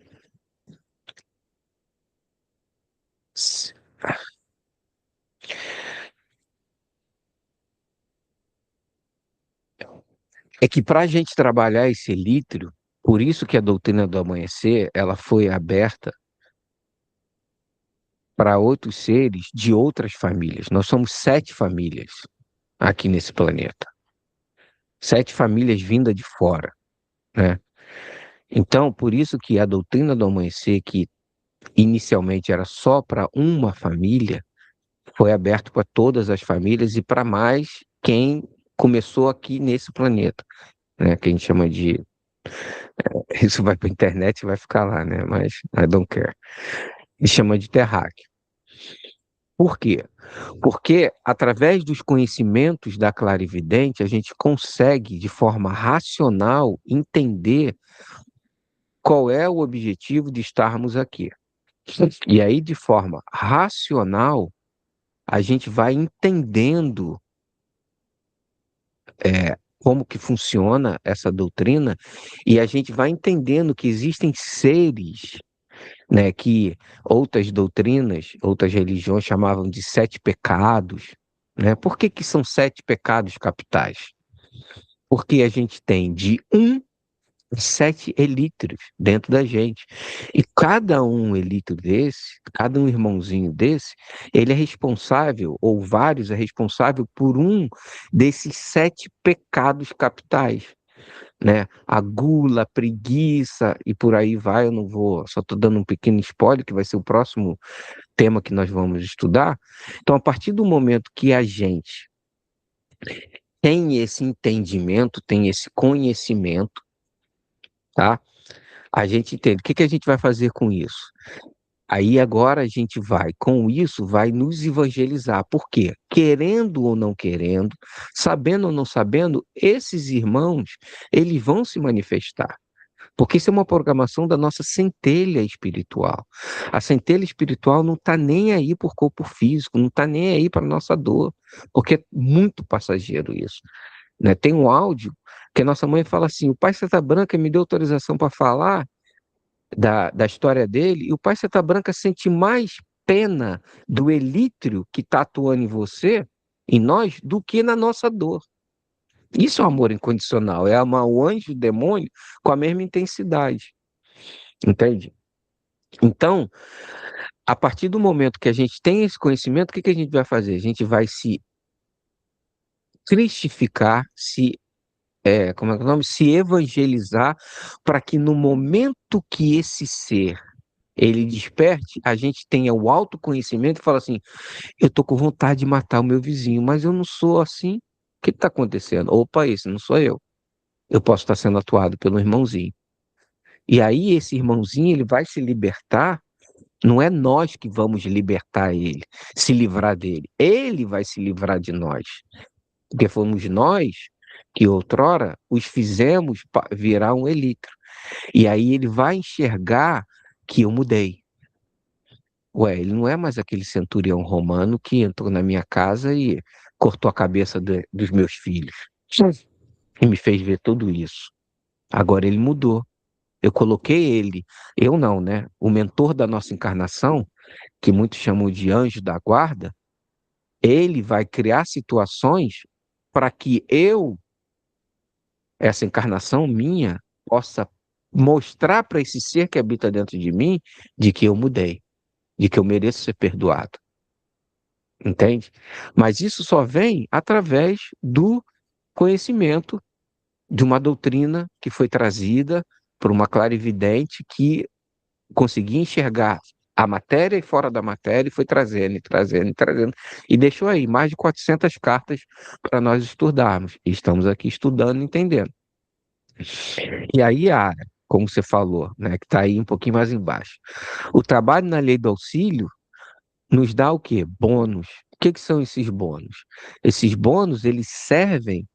para a gente trabalhar esse elítrio, por isso que a doutrina do amanhecer, ela foi aberta para outros seres de outras famílias. Nós somos 7 famílias aqui nesse planeta. 7 famílias vindas de fora, né? Então, por isso que a doutrina do amanhecer, que inicialmente era só para uma família, foi aberto para todas as famílias e para mais quem começou aqui nesse planeta, né? Que a gente chama de... Isso vai para a internet e vai ficar lá, né? Mas I don't care. E chama de terráqueo. Por quê? Porque através dos conhecimentos da clarividente, a gente consegue, de forma racional, entender qual é o objetivo de estarmos aqui. E aí, de forma racional, a gente vai entendendo como que funciona essa doutrina e a gente vai entendendo que existem seres, né, que outras doutrinas, outras religiões chamavam de 7 pecados, né? Por que que são 7 pecados capitais? Porque a gente tem de 7 elítrios dentro da gente. E cada um elítrio desse, cada um irmãozinho desse, ele é responsável, ou vários é responsável por um desses 7 pecados capitais, né? A gula, a preguiça e por aí vai, eu não vou, só estou dando um pequeno spoiler, que vai ser o próximo tema que nós vamos estudar. Então, a partir do momento que a gente tem esse entendimento, tem esse conhecimento, tá? A gente entende. O que que a gente vai fazer com isso? Aí agora a gente vai, com isso, vai nos evangelizar. Por quê? Querendo ou não querendo, sabendo ou não sabendo, esses irmãos, eles vão se manifestar. Porque isso é uma programação da nossa centelha espiritual. A centelha espiritual não está nem aí por corpo físico, não está nem aí para nossa dor, porque é muito passageiro isso, né? Tem um áudio que a nossa mãe fala assim: o pai Seta Branca me deu autorização para falar da história dele, e o pai Seta Branca sente mais pena do elítrio que está atuando em você, em nós, do que na nossa dor. Isso é um amor incondicional, é amar o anjo e o demônio com a mesma intensidade, entende? Então, a partir do momento que a gente tem esse conhecimento, o que que a gente vai fazer? A gente vai se cristificar, como é que é o nome? Se evangelizar, para que no momento que esse ser ele desperte, a gente tenha o autoconhecimento e fala assim: eu tô com vontade de matar o meu vizinho, mas eu não sou assim. O que está acontecendo? Opa, esse não sou eu. Eu posso estar sendo atuado pelo irmãozinho. E aí esse irmãozinho ele vai se libertar. Não é nós que vamos libertar ele, se livrar dele. Ele vai se livrar de nós. Porque fomos nós que outrora os fizemos virar um elítrio. E aí ele vai enxergar que eu mudei. Ué, ele não é mais aquele centurião romano que entrou na minha casa e cortou a cabeça dos meus filhos. Sim. E me fez ver tudo isso. Agora ele mudou. Eu coloquei ele, eu não, né? O mentor da nossa encarnação, que muitos chamam de anjo da guarda, ele vai criar situações para que eu, essa encarnação minha, possa mostrar para esse ser que habita dentro de mim de que eu mudei, de que eu mereço ser perdoado. Entende? Mas isso só vem através do conhecimento de uma doutrina que foi trazida por uma clarividente que conseguia enxergar a matéria e fora da matéria e foi trazendo, e trazendo, e trazendo. E deixou aí mais de 400 cartas para nós estudarmos. E estamos aqui estudando e entendendo. E aí, Ara, como você falou, né, que está aí um pouquinho mais embaixo. O trabalho na lei do auxílio nos dá o quê? Bônus. O que que são esses bônus? Esses bônus, eles servem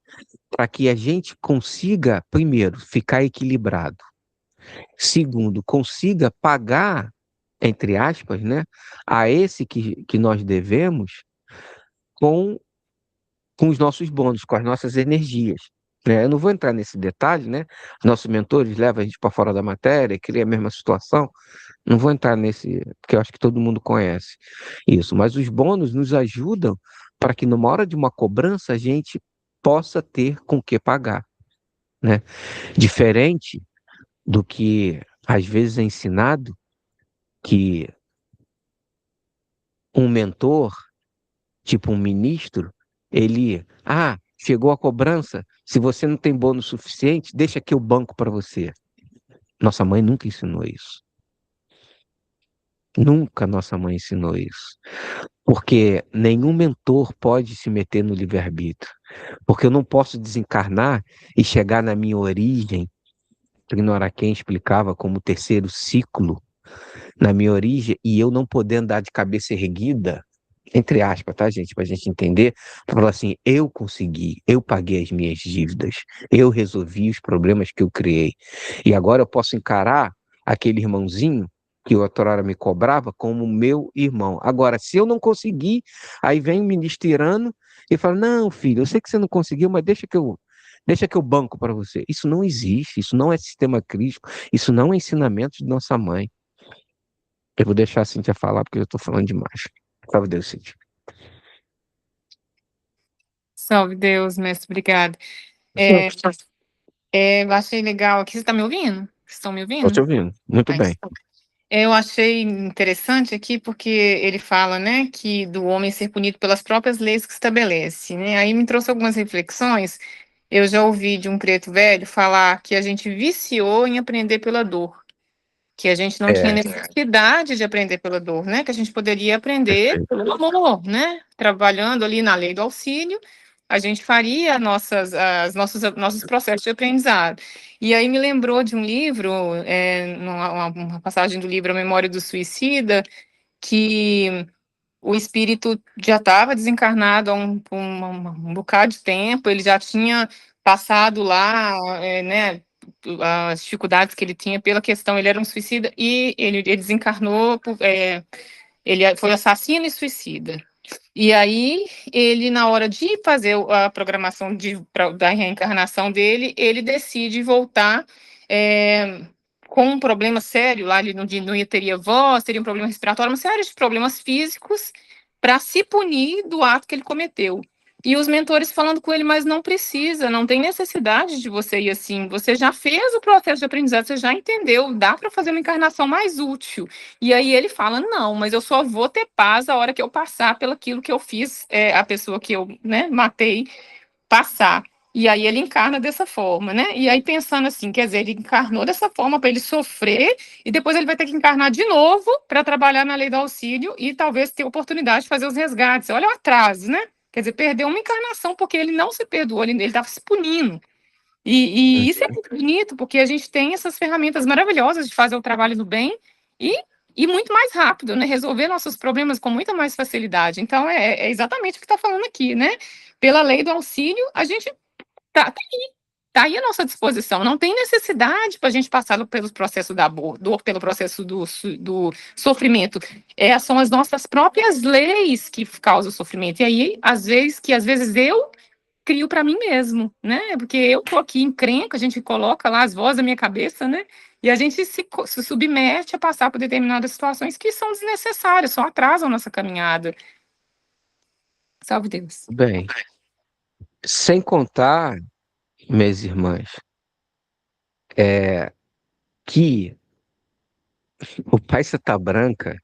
para que a gente consiga, primeiro, ficar equilibrado. Segundo, consiga pagar, entre aspas, né, a esse que nós devemos com, com os nossos bônus, com as nossas energias. Né? Eu não vou entrar nesse detalhe, né? Nossos mentores levam a gente para fora da matéria, cria a mesma situação. Não vou entrar nesse, porque eu acho que todo mundo conhece isso. Mas os bônus nos ajudam para que numa hora de uma cobrança a gente possa ter com que pagar, né? Diferente do que às vezes é ensinado que um mentor, tipo um ministro, chegou a cobrança, se você não tem bônus suficiente, deixa aqui o banco para você. Nossa mãe nunca ensinou isso. Nunca nossa mãe ensinou isso. Porque nenhum mentor pode se meter no livre-arbítrio. Porque eu não posso desencarnar e chegar na minha origem, ignorar quem explicava como terceiro ciclo, na minha origem, e eu não poder andar de cabeça erguida, entre aspas, tá, gente? Pra gente entender, pra falar assim, eu consegui, eu paguei as minhas dívidas, eu resolvi os problemas que eu criei. E agora eu posso encarar aquele irmãozinho que outrora me cobrava como meu irmão. Agora, se eu não conseguir, aí vem o ministrando e fala, não, filho, eu sei que você não conseguiu, mas deixa que eu banco para você. Isso não existe, isso não é sistema crítico, isso não é ensinamento de nossa mãe. Eu vou deixar a Cíntia falar porque eu estou falando demais. Salve Deus, Cíntia. Salve Deus, mestre, obrigado. Eu achei legal aqui. Você está me ouvindo? Vocês estão me Estou te ouvindo? ouvindo. Muito bem. Eu achei interessante aqui porque ele fala, né, que do homem ser punido pelas próprias leis que estabelece, né? Aí me trouxe algumas reflexões. Eu já ouvi de um preto velho falar que a gente viciou em aprender pela dor, que a gente não tinha necessidade de aprender pela dor, né? Que a gente poderia aprender pelo amor, né? Trabalhando ali na lei do auxílio a gente faria nossos processos de aprendizado. E aí me lembrou de um livro, uma passagem do livro A Memória do Suicida, que o espírito já estava desencarnado há um bocado de tempo, ele já tinha passado lá, né, as dificuldades que ele tinha pela questão, ele era um suicida e ele desencarnou, ele foi assassino e suicida. E aí, ele, na hora de fazer a programação da reencarnação dele, ele decide voltar com um problema sério, lá ele não teria voz, teria um problema respiratório, uma série de problemas físicos para se punir do ato que ele cometeu. E os mentores falando com ele, mas não precisa, não tem necessidade de você ir assim, você já fez o processo de aprendizado, você já entendeu, dá para fazer uma encarnação mais útil. E aí ele fala, não, mas eu só vou ter paz a hora que eu passar pelo aquilo que eu fiz, a pessoa que eu, né, matei, passar. E aí ele encarna dessa forma, né? E aí pensando assim, quer dizer, ele encarnou dessa forma para ele sofrer e depois ele vai ter que encarnar de novo para trabalhar na lei do auxílio e talvez ter oportunidade de fazer os resgates. Olha o atraso, né? Quer dizer, perdeu uma encarnação porque ele não se perdoou, ele estava se punindo. E isso é muito bonito, porque a gente tem essas ferramentas maravilhosas de fazer o trabalho do bem e, e muito mais rápido, né? Resolver nossos problemas com muita mais facilidade. Então, é exatamente o que está falando aqui, né? Pela lei do auxílio, a gente tá aí à nossa disposição. Não tem necessidade para a gente passar pelo processo da dor, pelo processo do sofrimento. São as nossas próprias leis que causam o sofrimento. E aí, às vezes eu crio para mim mesmo, né? Porque eu tô aqui encrenca, a gente coloca lá as vozes da minha cabeça, né? E a gente se submete a passar por determinadas situações que são desnecessárias, só atrasam a nossa caminhada. Salve Deus. Bem, sem contar, minhas irmãs, que o pai Seta Branca,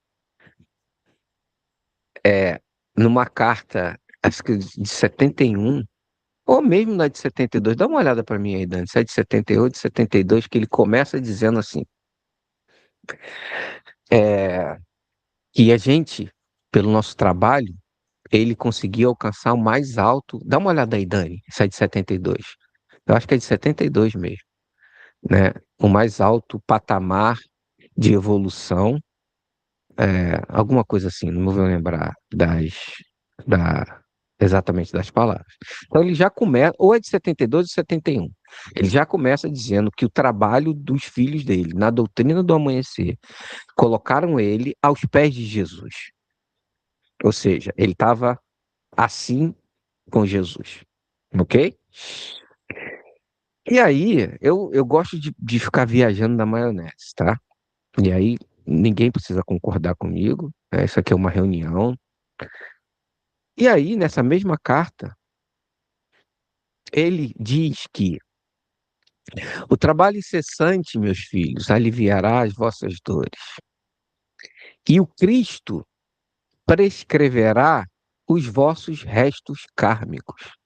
numa carta, acho que de 71, ou mesmo na de 72, dá uma olhada para mim aí, Dani, se é de 78, de 72, que ele começa dizendo assim, é, que a gente, pelo nosso trabalho, ele conseguiu alcançar o mais alto. Dá uma olhada aí, Dani, isso é de 72. Eu acho que é de 72 mesmo, né? O mais alto patamar de evolução, alguma coisa assim, não vou lembrar da, exatamente das palavras. Então ele já começa, ou é de 72 ou 71. Ele já começa dizendo que o trabalho dos filhos dele, na doutrina do amanhecer, colocaram ele aos pés de Jesus. Ou seja, ele estava assim com Jesus. Ok? E aí, eu gosto de ficar viajando na maionese, tá? E aí, ninguém precisa concordar comigo, né? Isso aqui é uma reunião. E aí, nessa mesma carta, ele diz que o trabalho incessante, meus filhos, aliviará as vossas dores. E o Cristo prescreverá os vossos restos kármicos.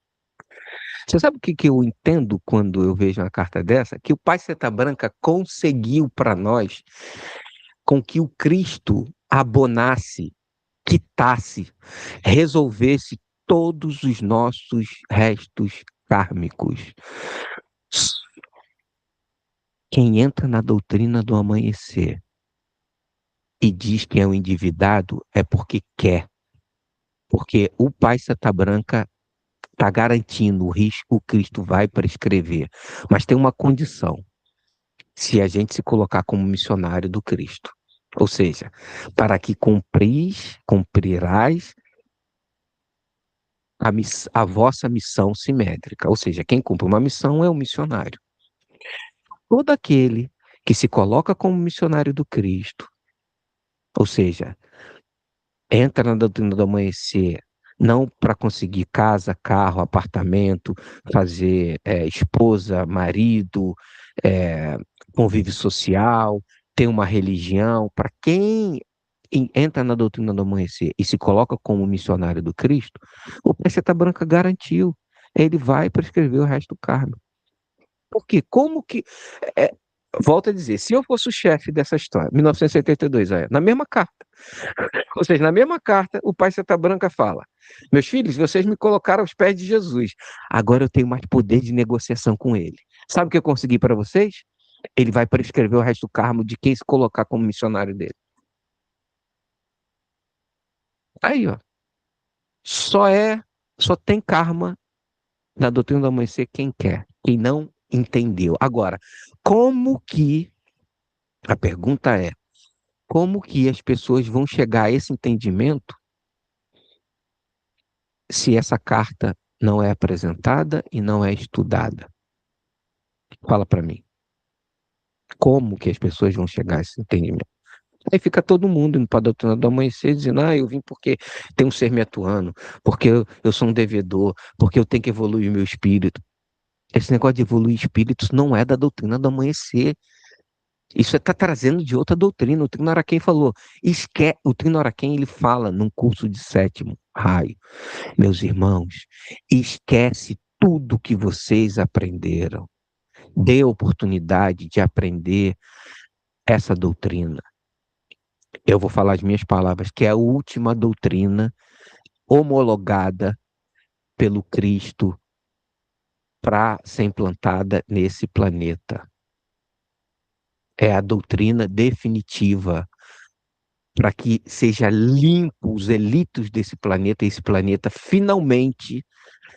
Você sabe o que eu entendo quando eu vejo uma carta dessa? Que o Pai Seta Branca conseguiu para nós com que o Cristo abonasse, quitasse, resolvesse todos os nossos restos kármicos. Quem entra na doutrina do amanhecer e diz que é um endividado é porque quer. Porque o Pai Seta Branca está garantindo o risco, o Cristo vai prescrever. Mas tem uma condição: se a gente se colocar como missionário do Cristo. Ou seja, para que cumprirás a vossa missão simétrica. Ou seja, quem cumpre uma missão é o missionário. Todo aquele que se coloca como missionário do Cristo, ou seja, entra na doutrina do amanhecer, não para conseguir casa, carro, apartamento, fazer esposa, marido, convívio social, ter uma religião. Para quem entra na doutrina do amanhecer e se coloca como missionário do Cristo, o Preceita Branca garantiu, ele vai prescrever o resto do karma. Porque como que volto a dizer, se eu fosse o chefe dessa história, 1972, na mesma carta, ou seja, na mesma carta, o pai Seta Branca fala: meus filhos, vocês me colocaram aos pés de Jesus, agora eu tenho mais poder de negociação com ele. Sabe o que eu consegui para vocês? Ele vai prescrever o resto do carmo de quem se colocar como missionário dele. Aí, ó. Só tem karma na doutrina do amanhecer quem quer, quem não entendeu. Agora, como que, a pergunta é, como que as pessoas vão chegar a esse entendimento se essa carta não é apresentada e não é estudada? Fala para mim. Como que as pessoas vão chegar a esse entendimento? Aí fica todo mundo indo para a doutrina do amanhecer dizendo: eu vim porque tem um ser me atuando, porque eu sou um devedor, porque eu tenho que evoluir o meu espírito. Esse negócio de evoluir espíritos não é da doutrina do amanhecer. Isso está trazendo de outra doutrina. O Trino Araquém falou. O Trino Araquém, ele fala num curso de sétimo raio: meus irmãos, esquece tudo que vocês aprenderam. Dê a oportunidade de aprender essa doutrina. Eu vou falar as minhas palavras, que é a última doutrina homologada pelo Cristo para ser implantada nesse planeta. É a doutrina definitiva para que seja limpo os elitos desse planeta, esse planeta finalmente.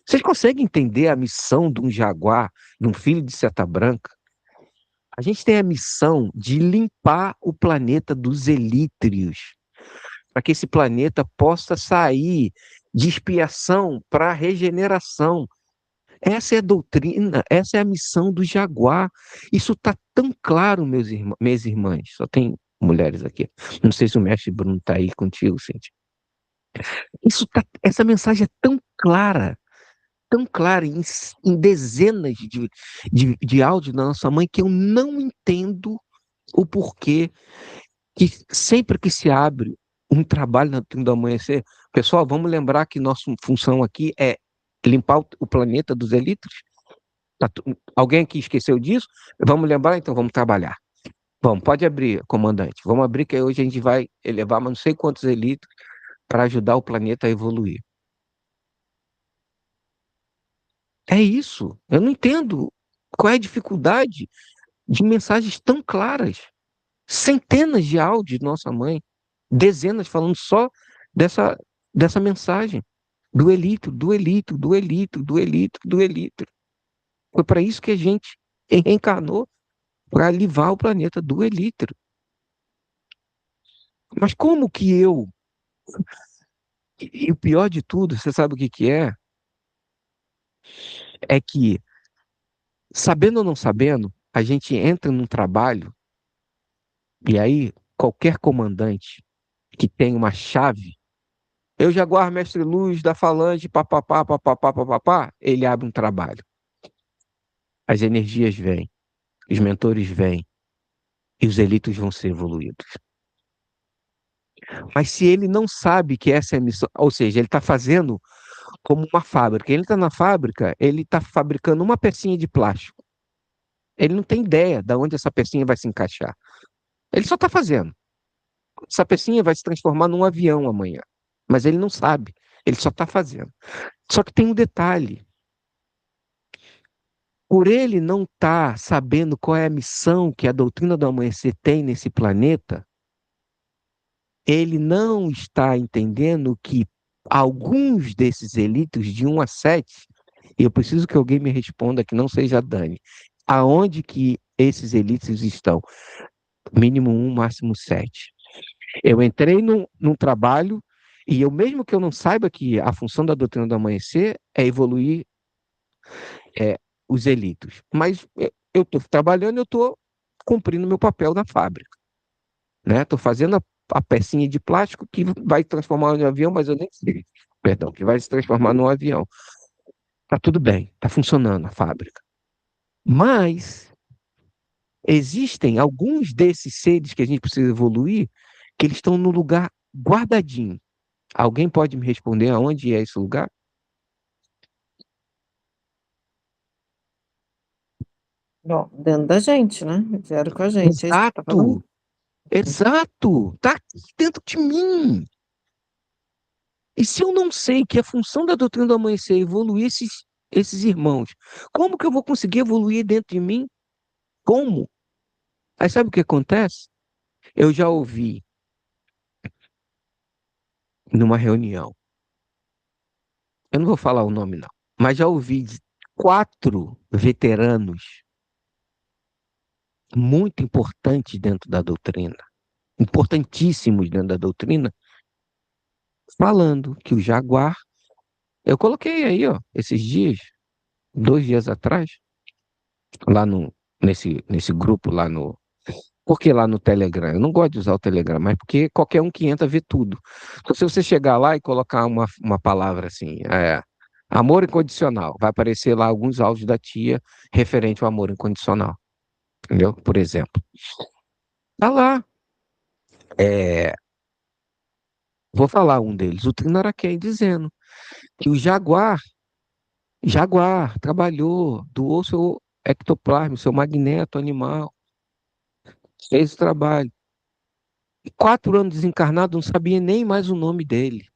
Vocês conseguem entender a missão de um jaguar, de um filho de seta branca? A gente tem a missão de limpar o planeta dos elítrios, para que esse planeta possa sair de expiação para regeneração. Essa é a doutrina, essa é a missão do jaguar. Isso está tão claro, minhas irmãs. Só tem mulheres aqui. Não sei se o mestre Bruno está aí contigo, Cintia. Essa mensagem é tão clara em dezenas de áudios da nossa mãe que eu não entendo o porquê que sempre que se abre um trabalho na Turma do Amanhecer, pessoal, vamos lembrar que nossa função aqui é limpar o planeta dos elitros. Alguém aqui esqueceu disso? Vamos lembrar, então vamos trabalhar. Vamos, pode abrir, comandante. Vamos abrir que hoje a gente vai elevar mas não sei quantos elitros para ajudar o planeta a evoluir. É isso. Eu não entendo qual é a dificuldade de mensagens tão claras. Centenas de áudios de nossa mãe, dezenas falando só dessa, dessa mensagem. Do elitro, do elitro, do elitro, do elitro, do elitro. Foi para isso que a gente reencarnou, para livrar o planeta do elitro. Mas como que eu. E o pior de tudo, você sabe o que que é? É que, sabendo ou não sabendo, a gente entra num trabalho e aí qualquer comandante que tem uma chave, eu Jaguar Mestre Luz da Falange, papapá, papapá, papapá, ele abre um trabalho. As energias vêm, os mentores vêm e os elitos vão ser evoluídos. Mas se ele não sabe que essa é a missão, ou seja, ele está fazendo como uma fábrica. Ele está na fábrica, ele está fabricando uma pecinha de plástico. Ele não tem ideia de onde essa pecinha vai se encaixar. Ele só está fazendo. Essa pecinha vai se transformar num avião amanhã. Mas ele não sabe. Ele só está fazendo. Só que tem um detalhe. Por ele não estar sabendo qual é a missão que a doutrina do amanhecer tem nesse planeta, ele não está entendendo que alguns desses elitos de 1 a 7, e eu preciso que alguém me responda que não seja a Dani, aonde que esses elitos estão? Mínimo 1, máximo 7. Eu entrei num trabalho e eu, mesmo que eu não saiba que a função da doutrina do amanhecer é evoluir os elitos, mas eu estou trabalhando, eu estou cumprindo meu papel na fábrica, né? Estou fazendo a pecinha de plástico que vai transformar em avião, mas eu nem sei, perdão, que vai se transformar num avião. Tá tudo bem, tá funcionando a fábrica. Mas existem alguns desses seres que a gente precisa evoluir que eles estão no lugar guardadinho. Alguém pode me responder aonde é esse lugar? Bom, dentro da gente, né? Vieram com a gente, é isso que tá falando? Exato! Tá aqui dentro de mim. E se eu não sei que a função da doutrina do amanhecer é evoluir esses irmãos, como que eu vou conseguir evoluir dentro de mim? Como? Aí sabe o que acontece? Eu já ouvi numa reunião, eu não vou falar o nome não, mas já ouvi de 4 veteranos muito importantes dentro da doutrina, importantíssimos dentro da doutrina, falando que o Jaguar, eu coloquei aí, ó, esses dias, 2 dias atrás, lá no, nesse grupo lá no. Por que lá no Telegram? Eu não gosto de usar o Telegram, mas porque qualquer um que entra vê tudo. Então, se você chegar lá e colocar uma palavra assim, amor incondicional, vai aparecer lá alguns áudios da tia referente ao amor incondicional, entendeu? Por exemplo. Tá lá. É, vou falar um deles, o Trinaraquém, dizendo que o Jaguar trabalhou, doou seu ectoplasma, seu magneto animal, fez o trabalho. E 4 anos desencarnado, não sabia nem mais o nome dele.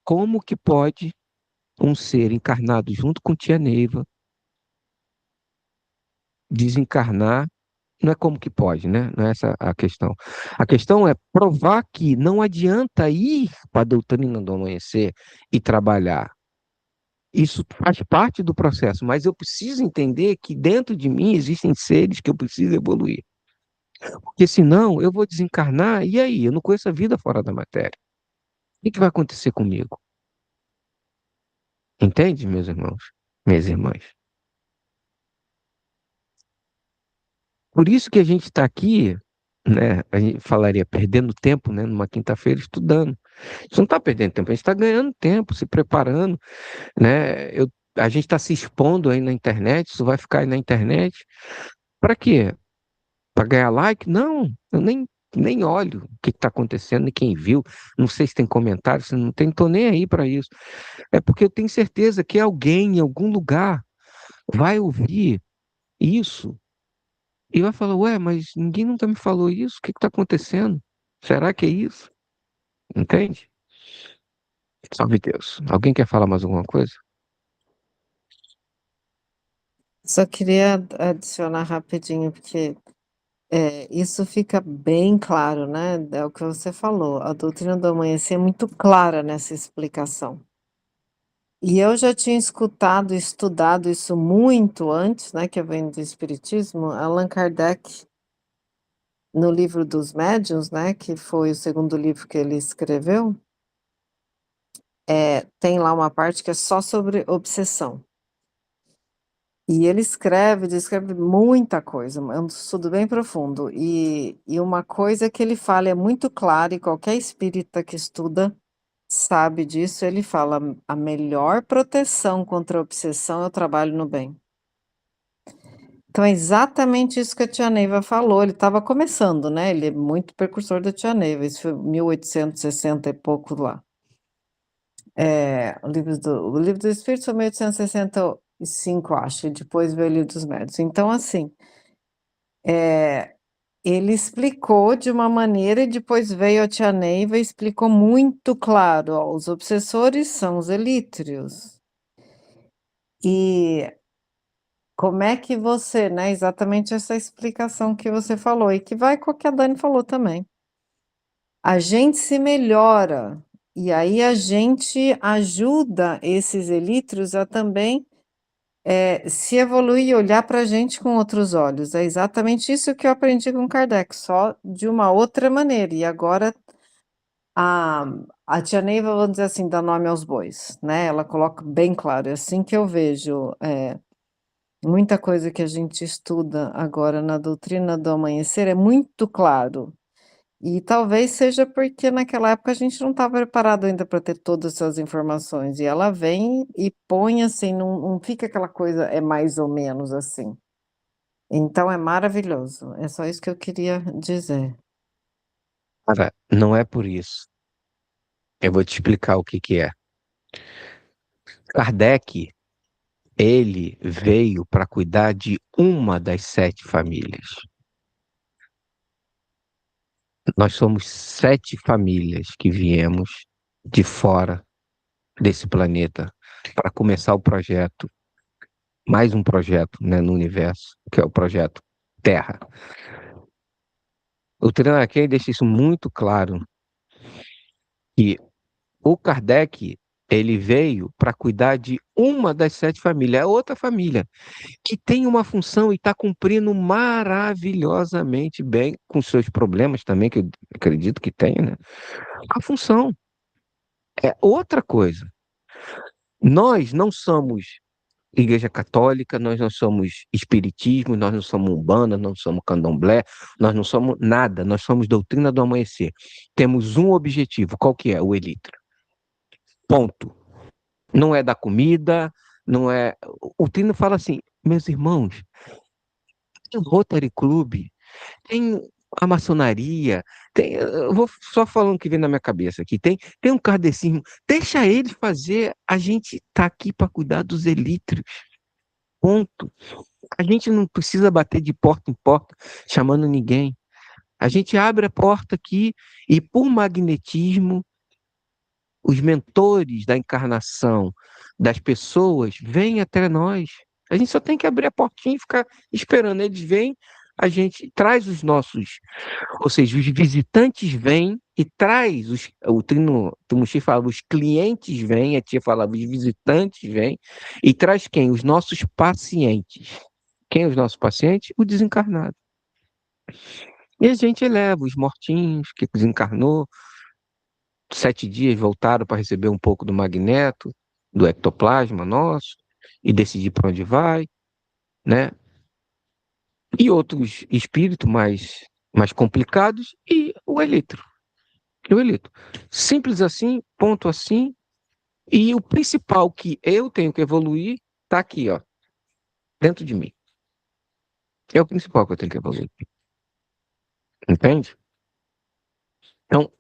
Como que pode um ser encarnado junto com tia Neiva desencarnar? Não é como que pode, né? Não é essa a questão. A questão é provar que não adianta ir para a doutrina do amanhecer e trabalhar. Isso faz parte do processo, mas eu preciso entender que dentro de mim existem seres que eu preciso evoluir. Porque senão eu vou desencarnar e aí? Eu não conheço a vida fora da matéria. O que vai acontecer comigo? Entende, meus irmãos? Minhas irmãs? Por isso que a gente está aqui, né? A gente falaria perdendo tempo, né? Numa quinta-feira estudando. A gente não está perdendo tempo, a gente está ganhando tempo, se preparando, né? A gente está se expondo aí na internet, isso vai ficar aí na internet. Para quê? Para ganhar like? Não, eu nem olho o que está acontecendo, nem quem viu. Não sei se tem comentário, se não tem, tô nem aí para isso. É porque eu tenho certeza que alguém em algum lugar vai ouvir isso e vai falar, ué, mas ninguém nunca me falou isso, o que está acontecendo? Será que é isso? Entende? Salve Deus. Alguém quer falar mais alguma coisa? Só queria adicionar rapidinho, porque isso fica bem claro, né? É o que você falou. A doutrina do amanhecer é muito clara nessa explicação. E eu já tinha escutado e estudado isso muito antes, né? Que eu venho do Espiritismo, Allan Kardec, no livro dos Médiuns, né? Que foi o segundo livro que ele escreveu, tem lá uma parte que é só sobre obsessão. E ele descreve muita coisa, é um estudo bem profundo. E uma coisa que ele fala é muito clara, e qualquer espírita que estuda sabe disso, ele fala: a melhor proteção contra a obsessão é o trabalho no bem. Então é exatamente isso que a tia Neiva falou, ele estava começando, né? Ele é muito precursor da tia Neiva, isso foi 1860 e pouco lá. O livro do Espírito foi 1865, acho, e depois veio o livro dos Médiuns. Então, assim, ele explicou de uma maneira e depois veio a tia Neiva e explicou muito claro, ó, os obsessores são os elítrios. E como é que você, né, exatamente essa explicação que você falou e que vai com o que a Dani falou também. A gente se melhora, e aí a gente ajuda esses elítrios a também se evoluir e olhar para a gente com outros olhos. É exatamente isso que eu aprendi com Kardec, só de uma outra maneira. E agora a, a tia Neiva, vamos dizer assim, dá nome aos bois, né? Ela coloca bem claro. É assim que eu vejo muita coisa que a gente estuda agora na doutrina do amanhecer, é muito claro. E talvez seja porque naquela época a gente não estava preparado ainda para ter todas essas informações. E ela vem e põe assim, não fica aquela coisa, é mais ou menos assim. Então é maravilhoso. É só isso que eu queria dizer. Cara, não é por isso. Eu vou te explicar o que que é. Kardec, Ele veio para cuidar de uma das 7 famílias. Nós somos 7 famílias que viemos de fora desse planeta para começar o projeto, mais um projeto, né, no universo, que é o projeto Terra. O Trinaquém deixa isso muito claro, que o Kardec, ele veio para cuidar de uma das 7 famílias, é outra família, que tem uma função e está cumprindo maravilhosamente bem, com seus problemas também, que eu acredito que tenha, né? A função é outra coisa. Nós não somos Igreja Católica, nós não somos Espiritismo, nós não somos Umbanda, não somos Candomblé, nós não somos nada, nós somos doutrina do amanhecer. Temos um objetivo, qual que é? O Elitra. Ponto. Não é da comida, não é. O Trino fala assim, meus irmãos, tem o Rotary Club, tem a maçonaria, tem, eu vou só falando o que vem na minha cabeça aqui, tem um kardecismo, deixa eles fazer, a gente tá aqui para cuidar dos elitros, ponto. A gente não precisa bater de porta em porta chamando ninguém. A gente abre a porta aqui e por magnetismo os mentores da encarnação das pessoas vêm até nós. A gente só tem que abrir a portinha e ficar esperando. Eles vêm, a gente traz os nossos, ou seja, os visitantes vêm e traz o Tumuxi falava, os clientes vêm, a tia falava, os visitantes vêm e traz quem? Os nossos pacientes. Quem é os nossos pacientes? O desencarnado. E a gente eleva os mortinhos que desencarnou, 7 dias voltaram para receber um pouco do magneto, do ectoplasma nosso, e decidir para onde vai, né? E outros espíritos mais complicados, e o elitro. E o elitro. Simples assim, ponto assim, e o principal que eu tenho que evoluir está aqui, ó, dentro de mim. É o principal que eu tenho que evoluir. Entende? Então,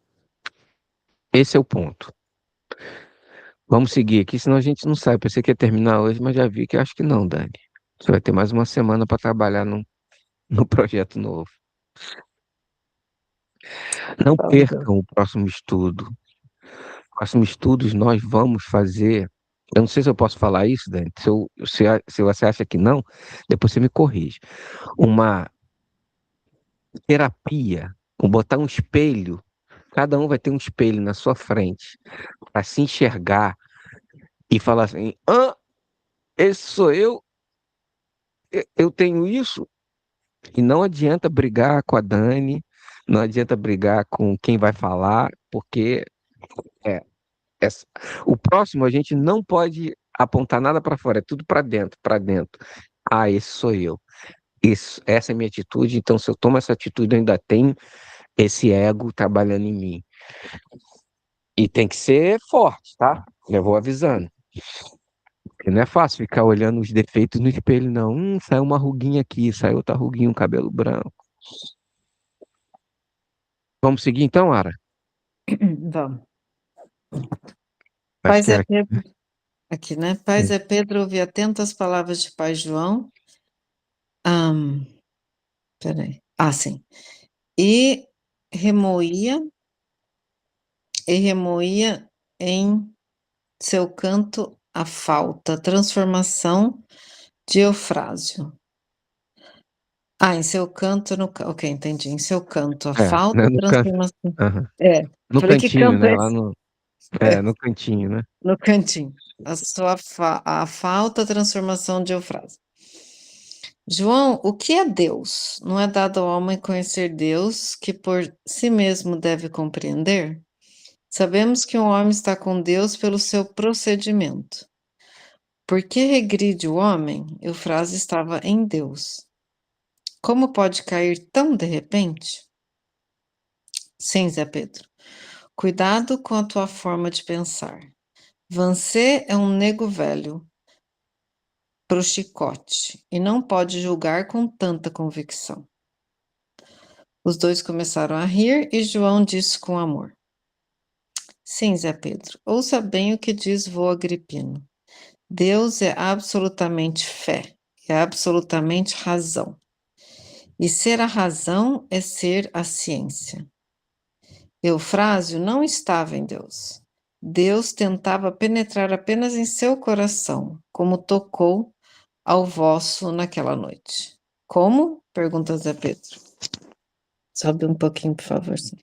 esse é o ponto. Vamos seguir aqui, senão a gente não sai. Pensei que ia terminar hoje, mas já vi que acho que não, Dani. Você vai ter mais uma semana para trabalhar no projeto novo. Não Tá bom. percam o próximo estudo. Próximo estudos nós vamos fazer. Eu não sei se eu posso falar isso, Dani. Se você acha que não, depois você me corrige. Uma terapia, com botar um espelho. Cada um vai ter um espelho na sua frente para se enxergar e falar assim: esse sou eu tenho isso. E não adianta brigar com a Dani, não adianta brigar com quem vai falar, porque é, essa- o próximo a gente não pode apontar nada para fora, é tudo para dentro, para dentro. Ah, esse sou eu. Essa é a minha atitude, então se eu tomo essa atitude, eu ainda tenho esse ego trabalhando em mim. E tem que ser forte, tá? Eu vou avisando. Porque não é fácil ficar olhando os defeitos no espelho, não. Saiu uma ruguinha aqui, saiu outra ruguinha, um cabelo branco. Vamos seguir então, Ara? Vamos. Acho Paz que é é. Pedro, aqui, né? Paz é Pedro, ouvi atento as palavras de Pai João. Peraí. Sim. E remoía, remoía em seu canto a falta, transformação de Eufrásio. Em seu canto, ok, entendi. Em seu canto, a falta, Né, no canto. transformação. Aham. No Falei, que cantinho, canto né? é Lá esse? no. É, No cantinho, né? no cantinho. A falta, transformação de Eufrásio. João, o que é Deus? Não é dado ao homem conhecer Deus, que por si mesmo deve compreender? Sabemos que um homem está com Deus pelo seu procedimento. Por que regride o homem? Eufrásio estava em Deus. Como pode cair tão de repente? Sim, Zé Pedro. Cuidado com a tua forma de pensar. Você é um nego velho pro chicote e não pode julgar com tanta convicção. Os dois começaram a rir e João disse com amor: Sim, Zé Pedro, ouça bem o que diz vô Agripino. Deus é absolutamente fé, é absolutamente razão. E ser a razão é ser a ciência. Eufrásio não estava em Deus. Deus tentava penetrar apenas em seu coração, como tocou ao vosso naquela noite. Como? Pergunta Zé Pedro. Sobe um pouquinho, por favor. Sim.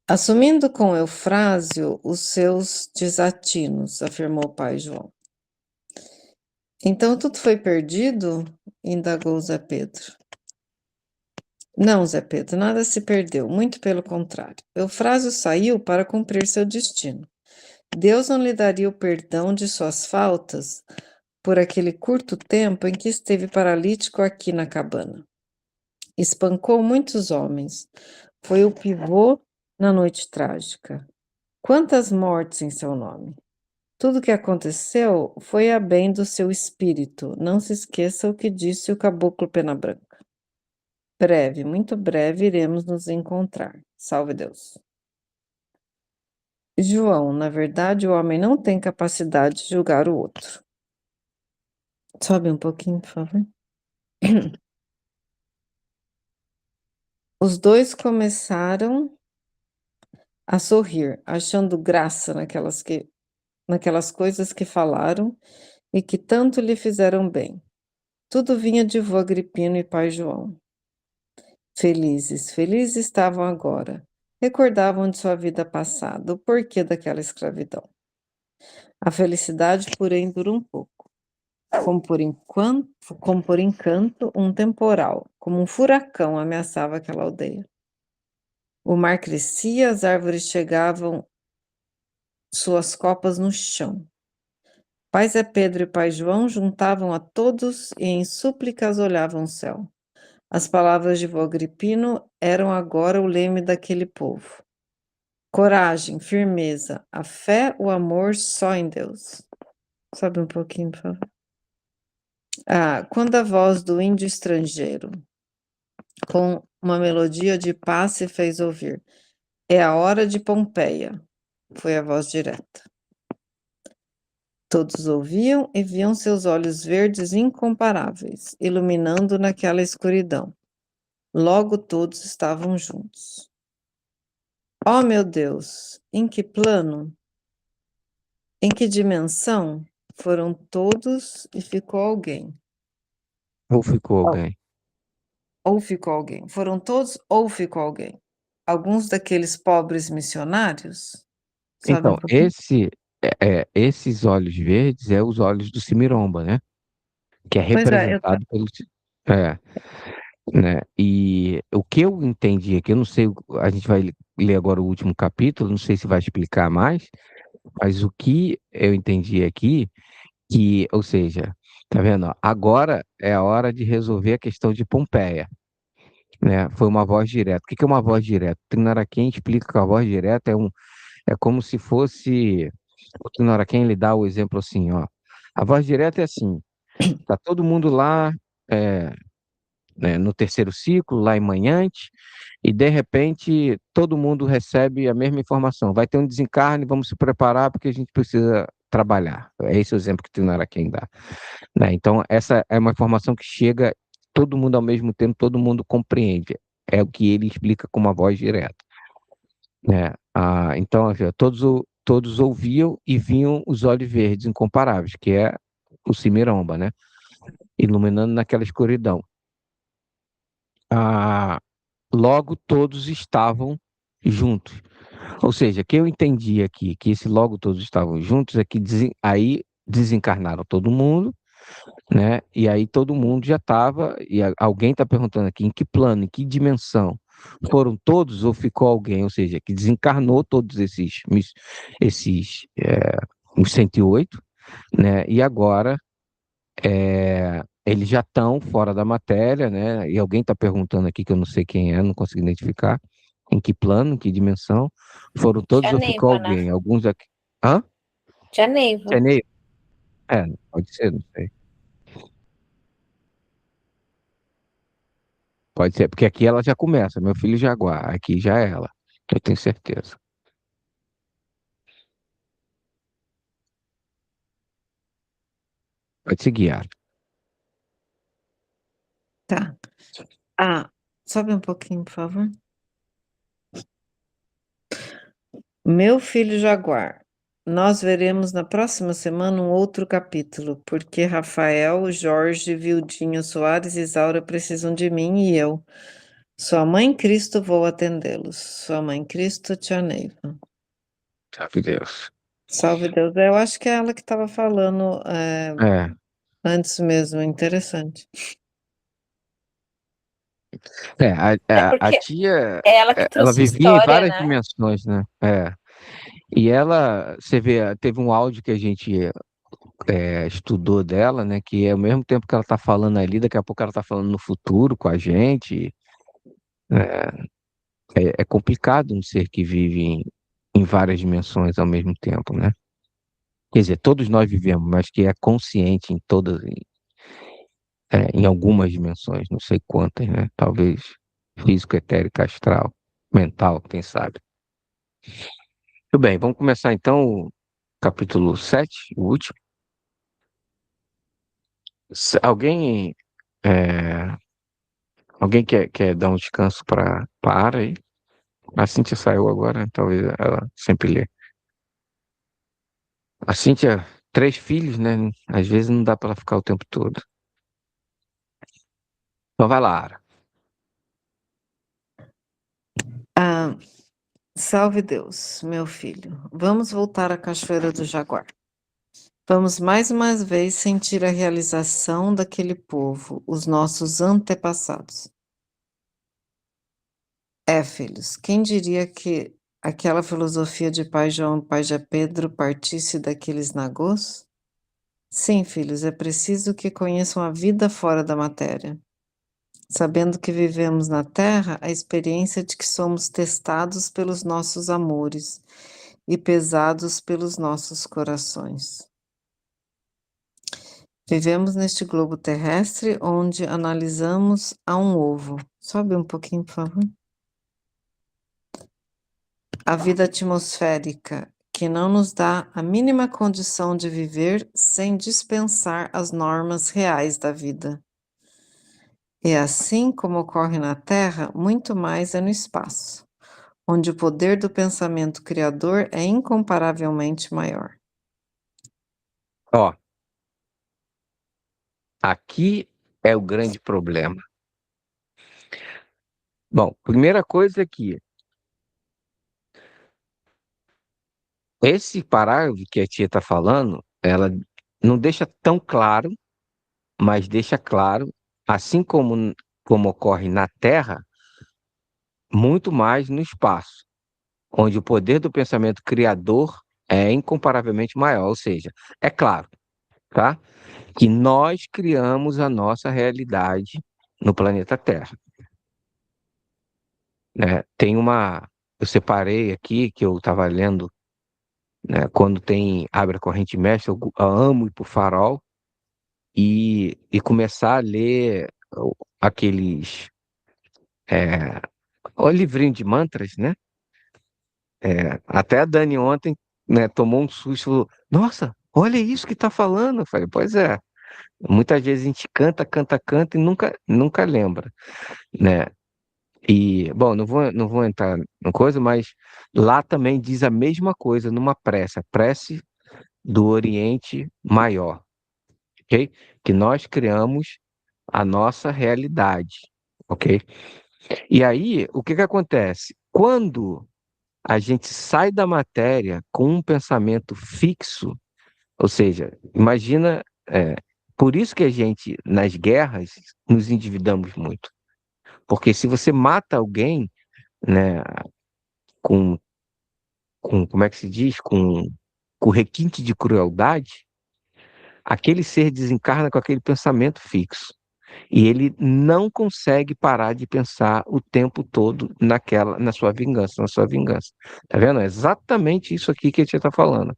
Assumindo com Eufrásio os seus desatinos, afirmou o pai João. Então tudo foi perdido? Indagou Zé Pedro. Não, Zé Pedro, nada se perdeu, muito pelo contrário. Eufrásio saiu para cumprir seu destino. Deus não lhe daria o perdão de suas faltas por aquele curto tempo em que esteve paralítico aqui na cabana. Espancou muitos homens. Foi o pivô na noite trágica. Quantas mortes em seu nome? Tudo o que aconteceu foi a bem do seu espírito. Não se esqueça o que disse o caboclo Pena Branca. Breve, muito breve, iremos nos encontrar. Salve Deus. João, na verdade, o homem não tem capacidade de julgar o outro. Sobe um pouquinho, por favor. Os dois começaram a sorrir, achando graça naquelas coisas que falaram e que tanto lhe fizeram bem. Tudo vinha de vô Agripino e pai João. Felizes, felizes estavam agora. Recordavam de sua vida passada, o porquê daquela escravidão. A felicidade, porém, dura um pouco. Como por encanto, um temporal, como um furacão ameaçava aquela aldeia. O mar crescia, as árvores chegavam suas copas no chão. Pai Zé Pedro e pai João juntavam a todos e em súplicas olhavam o céu. As palavras de vô Agripino eram agora o leme daquele povo. Coragem, firmeza, a fé, o amor só em Deus. Sobe um pouquinho, por favor. Quando a voz do índio estrangeiro, com uma melodia de paz, se fez ouvir. É a hora de Pompeia, foi a voz direta. Todos ouviam e viam seus olhos verdes incomparáveis, iluminando naquela escuridão. Logo todos estavam juntos. Oh, meu Deus! Em que plano? Em que dimensão? Foram todos e ficou alguém. Ou ficou alguém? Ou ficou alguém. Foram todos ou ficou alguém. Alguns daqueles pobres missionários. Sabe Então, um pouquinho? esses olhos verdes é os olhos do Cimiromba, né? Que é Pois é, representado pelo. É, né? E o que eu entendi aqui, eu não sei, a gente vai ler agora o último capítulo, não sei se vai explicar mais, mas o que eu entendi aqui, que, ou seja, tá vendo? Ó, agora é a hora de resolver a questão de Pompeia, né? Foi uma voz direta. O que que é uma voz direta? O Trinarakém explica que a voz direta é como se fosse. O Trinarakém ele dá o exemplo assim, ó. A voz direta é assim: tá todo mundo lá, é, né, no terceiro ciclo, lá em Manhante, e de repente todo mundo recebe a mesma informação. Vai ter um desencarne, vamos se preparar porque a gente precisa trabalhar. É esse o exemplo que o Trinarakém dá, né? Então, essa é uma informação que chega todo mundo ao mesmo tempo, todo mundo compreende. É o que ele explica com uma voz direta, né? Então, assim, ó, todos ouviam e viam os olhos verdes incomparáveis, que é o Cimiromba, né? Iluminando naquela escuridão. Logo todos estavam juntos. Ou seja, o que eu entendi aqui, que esse logo todos estavam juntos, é que aí desencarnaram todo mundo, né? E aí todo mundo já estava, e alguém está perguntando aqui, em que plano, em que dimensão? Foram todos ou ficou alguém? Ou seja, que desencarnou todos os 108, né? E agora eles já estão fora da matéria, né? E alguém está perguntando aqui, que eu não sei quem é, não consigo identificar, em que plano, em que dimensão, foram todos Tia ou ficou Neiva, né? alguém? Alguns aqui. Hã? Tia Neiva. Janeiro? Pode ser, não sei. Pode ser, porque aqui ela já começa, meu filho Jaguar, aqui já é ela, eu tenho certeza. Pode seguir, Yara. Tá. Ah, sobe um pouquinho, por favor. Meu filho Jaguar. Nós veremos na próxima semana um outro capítulo, porque Rafael, Jorge, Vildinho Soares e Isaura precisam de mim e eu. Sua mãe Cristo, vou atendê-los. Sua mãe Cristo, tia Neiva. Sabe Deus. Salve Deus. Eu acho que é ela que estava falando É, antes mesmo. Interessante. É a porque tia, é ela que ela trouxe vivia em história, várias né? dimensões, né? E ela, você vê, teve um áudio que a gente estudou dela, né? Que é ao mesmo tempo que ela tá falando ali, daqui a pouco ela tá falando no futuro com a gente. É, é complicado um ser que vive em várias dimensões ao mesmo tempo, né? Quer dizer, todos nós vivemos, mas que é consciente em todas, em algumas dimensões, não sei quantas, né? Talvez físico, etérico, astral, mental, quem sabe. Tudo bem, vamos começar então o capítulo 7, o último. Alguém, é, alguém quer dar um descanso para aí? A Cíntia saiu agora, talvez ela sempre lê. A Cíntia, 3 filhos, né? Às vezes não dá para ela ficar o tempo todo. Então vai lá, Ara. Ah, salve Deus, meu filho. Vamos voltar à Cachoeira do Jaguar. Vamos mais uma vez sentir a realização daquele povo, os nossos antepassados. Filhos, quem diria que aquela filosofia de Pai João e Pai de Pedro partisse daqueles nagôs? Sim, filhos, é preciso que conheçam a vida fora da matéria. Sabendo que vivemos na Terra, a experiência de que somos testados pelos nossos amores e pesados pelos nossos corações. Vivemos neste globo terrestre onde analisamos a um ovo. Sobe um pouquinho, por favor. A vida atmosférica, que não nos dá a mínima condição de viver sem dispensar as normas reais da vida. E assim como ocorre na Terra, muito mais é no espaço, onde o poder do pensamento criador é incomparavelmente maior. Ó, aqui é o grande problema. Bom, primeira coisa é que esse parágrafo que a tia está falando, ela não deixa tão claro, mas deixa claro, assim como ocorre na Terra, muito mais no espaço, onde o poder do pensamento criador é incomparavelmente maior. Ou seja, é claro, tá? Que nós criamos a nossa realidade no planeta Terra, né? Eu separei aqui que eu estava lendo, né? Quando abre a corrente mestre, eu amo ir pro Farol e começar a ler aqueles é, o livrinho de mantras, né? Até a Dani ontem, né, tomou um susto, falou, nossa, olha isso que tá falando. Eu falei, pois é. Muitas vezes a gente canta, canta, canta e nunca lembra, né? E, bom, não vou entrar na coisa, mas lá também diz a mesma coisa numa prece, a prece do Oriente Maior, ok? Que nós criamos a nossa realidade, ok? E aí, o que que acontece? Quando a gente sai da matéria com um pensamento fixo, ou seja, imagina, por isso que a gente, nas guerras, nos endividamos muito. Porque se você mata alguém, né, com, como é que se diz? Com requinte de crueldade, aquele ser desencarna com aquele pensamento fixo. E ele não consegue parar de pensar o tempo todo na sua vingança, na sua vingança. Tá vendo? É exatamente isso aqui que a gente está falando.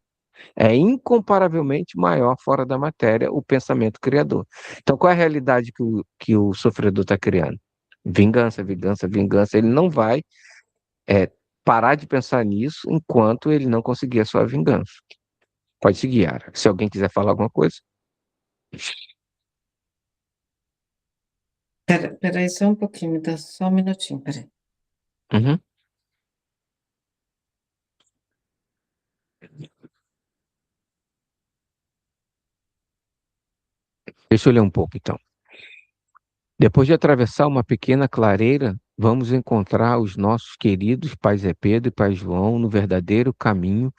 É incomparavelmente maior fora da matéria o pensamento criador. Então, qual é a realidade que o sofredor está criando? Vingança, vingança, vingança. Ele não vai é, parar de pensar nisso enquanto ele não conseguir a sua vingança. Pode seguir, Yara. Se alguém quiser falar alguma coisa. Peraí, só um pouquinho, me dá só um minutinho, peraí. Uhum. Deixa eu ler um pouco, então. Depois de atravessar uma pequena clareira, vamos encontrar os nossos queridos Pai Zé Pedro e Pai João no verdadeiro caminho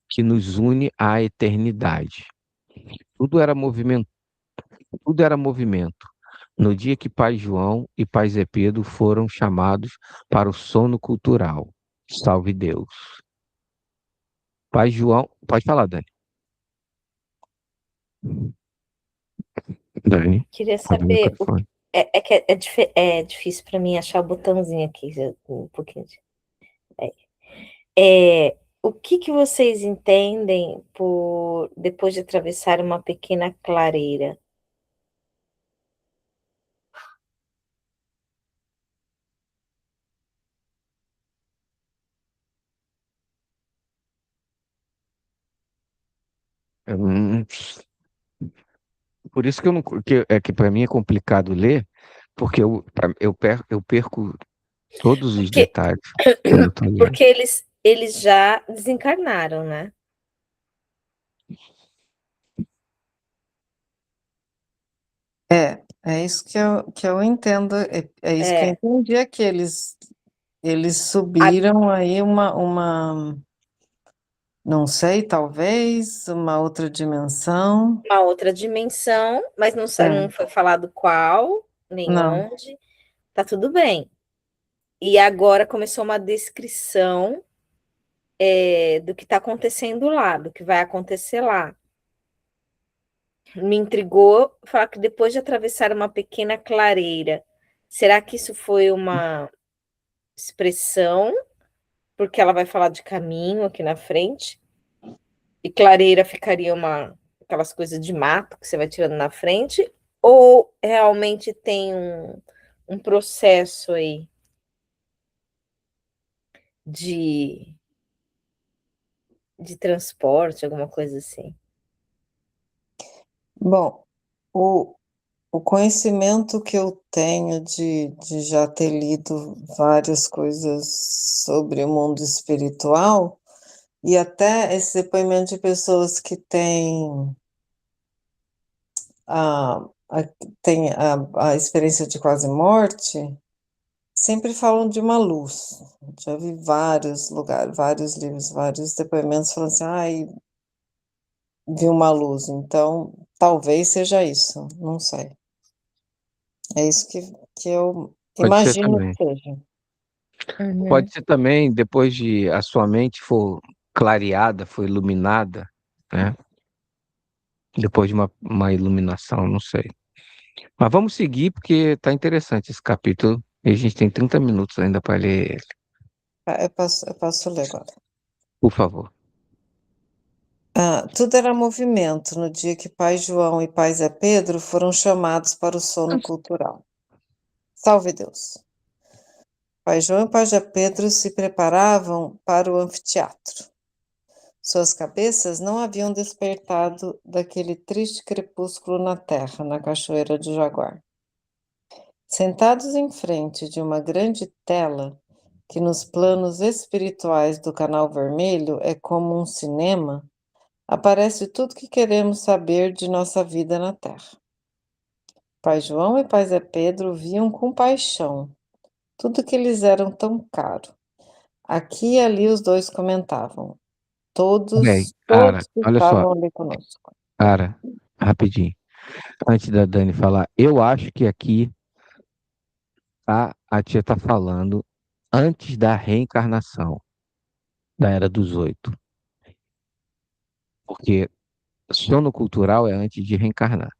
que nos une à eternidade. Tudo era movimento, tudo era movimento. No dia que Pai João e Pai Zé Pedro foram chamados para o sono cultural. Salve Deus. Pai João, pode falar, Dani. Dani, Queria abre o saber microfone. é difícil para mim achar o botãozinho aqui, um pouquinho. O que que vocês entendem por depois de atravessar uma pequena clareira? Hum, Por isso que eu não, que para mim é complicado ler, porque eu perco todos os Porque, detalhes quando eu tô lendo. porque eles já desencarnaram, né? É isso que eu entendo, é isso que eu É, entendi, é que eles subiram aí não sei, talvez, uma outra dimensão. uma outra dimensão, mas não É, foi falado qual, nem não, onde. Tá tudo bem. E agora começou uma descrição do que está acontecendo lá, do que vai acontecer lá. Me intrigou falar que depois de atravessar uma pequena clareira, será que isso foi uma expressão? Porque ela vai falar de caminho aqui na frente, e clareira ficaria aquelas coisas de mato que você vai tirando na frente, ou realmente tem um processo aí de, de transporte, alguma coisa assim? bom, o conhecimento que eu tenho de já ter lido várias coisas sobre o mundo espiritual, e até esse depoimento de pessoas que têm a, a, a experiência de quase morte, sempre falam de uma luz. Já vi vários lugares, vários livros, vários depoimentos falando assim, ai, vi uma luz. Então, talvez seja isso, não sei. É isso que eu Pode ser imagino também. que seja. Uhum. Pode ser também, depois de a sua mente for clareada, for iluminada, né? Depois de uma iluminação, não sei. Mas vamos seguir, porque está interessante esse capítulo. E a gente tem 30 minutos ainda para ler ele. Eu posso ler agora. Por favor. Tudo era movimento no dia que Pai João e Pai Zé Pedro foram chamados para o sono cultural. Salve Deus! Pai João e Pai Zé Pedro se preparavam para o anfiteatro. Suas cabeças não haviam despertado daquele triste crepúsculo na terra, na Cachoeira do Jaguar. Sentados em frente de uma grande tela, que nos planos espirituais do Canal Vermelho é como um cinema, aparece tudo que queremos saber de nossa vida na Terra. Pai João e Pai Zé Pedro viam com paixão tudo que lhes era tão caro. Aqui e ali os dois comentavam. Peraí, Todos cara, que olha só, estavam ali conosco. cara, rapidinho. Antes da Dani falar, eu acho que aqui a tia tá falando antes da reencarnação, da Era dos Oito. Porque sono cultural é antes de reencarnar.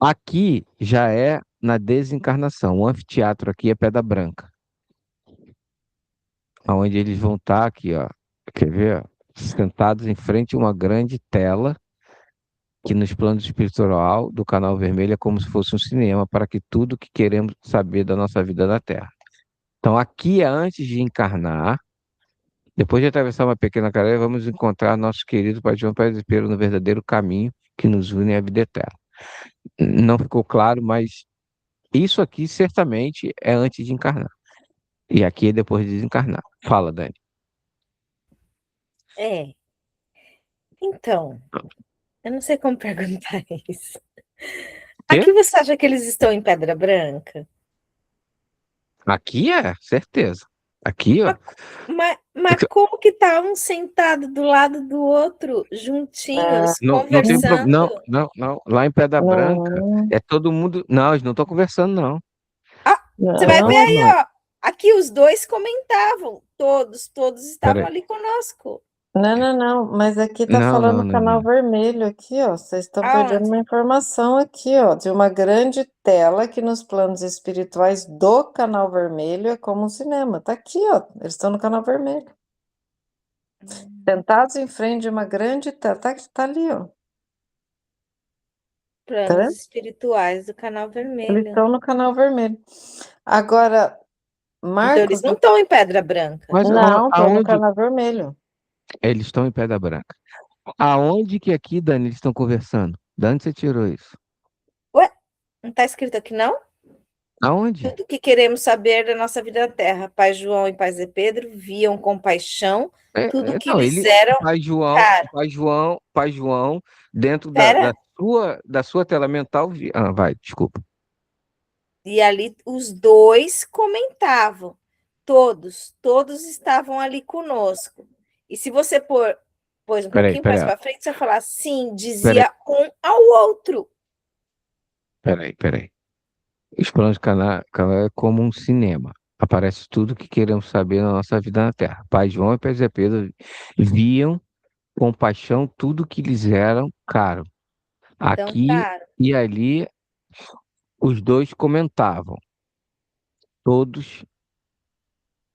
Aqui já é na desencarnação. O anfiteatro aqui é Pedra Branca, onde eles vão estar aqui, ó. Quer ver? Ó? Sentados em frente a uma grande tela que nos planos espiritual do Canal Vermelho é como se fosse um cinema para que tudo que queremos saber da nossa vida na Terra. Então aqui é antes de encarnar, Depois de atravessar uma pequena carreira, vamos encontrar nosso querido Pai João Pé de Pera no verdadeiro caminho que nos une à vida eterna. Não ficou claro, mas isso aqui certamente é antes de encarnar. E aqui é depois de desencarnar. Fala, Dani. É, então, eu não sei como perguntar isso. Quê? Aqui você acha que eles estão em Pedra Branca? Aqui é, certeza. Aqui, ó. Mas como que tá um sentado do lado do outro, juntinhos, Não tem problema. conversando? Não. Lá em Pedra Branca Não, é todo mundo. Não, eles não estão conversando, não. Ah, você vai ver não, aí, ó. Aqui os dois comentavam, todos estavam Peraí. ali conosco. não, mas aqui tá Não, falando não, canal não. vermelho aqui, ó. Vocês estão perdendo Aonde? uma informação aqui, ó, de uma grande tela que nos planos espirituais do canal vermelho é como um cinema. Tá aqui, ó. Eles estão no canal vermelho. Sentados em frente de uma grande tela. Tá ali, ó. Tá Planos vendo? espirituais do Canal Eles Vermelho. estão no canal vermelho. Agora, Então eles Marcos, não estão em Pedra Branca. Mas não, estão no aonde canal vermelho. eles estão em Pedra Branca? Aonde que aqui, Dani, eles estão conversando? De onde você tirou isso? Ué, não está escrito aqui não? Aonde? Tudo que queremos saber da nossa vida na Terra. Pai João e Pai Zé Pedro viam com paixão tudo que Não, lhes ele, eram caro. Pai João, dentro Pera, da sua tela mental, vai, desculpa. e ali os dois comentavam. Todos estavam ali conosco. E se você pôs um Peraí, pouquinho mais peraí, para frente, você vai falar sim, peraí, dizia um ao outro. peraí. Os planos de canal é como um cinema. Aparece tudo que queremos saber na nossa vida na Terra. Pai João e Pai Zé Pedro viam com paixão tudo que lhes eram caro. Então, Aqui cara, e ali, os dois comentavam. Todos,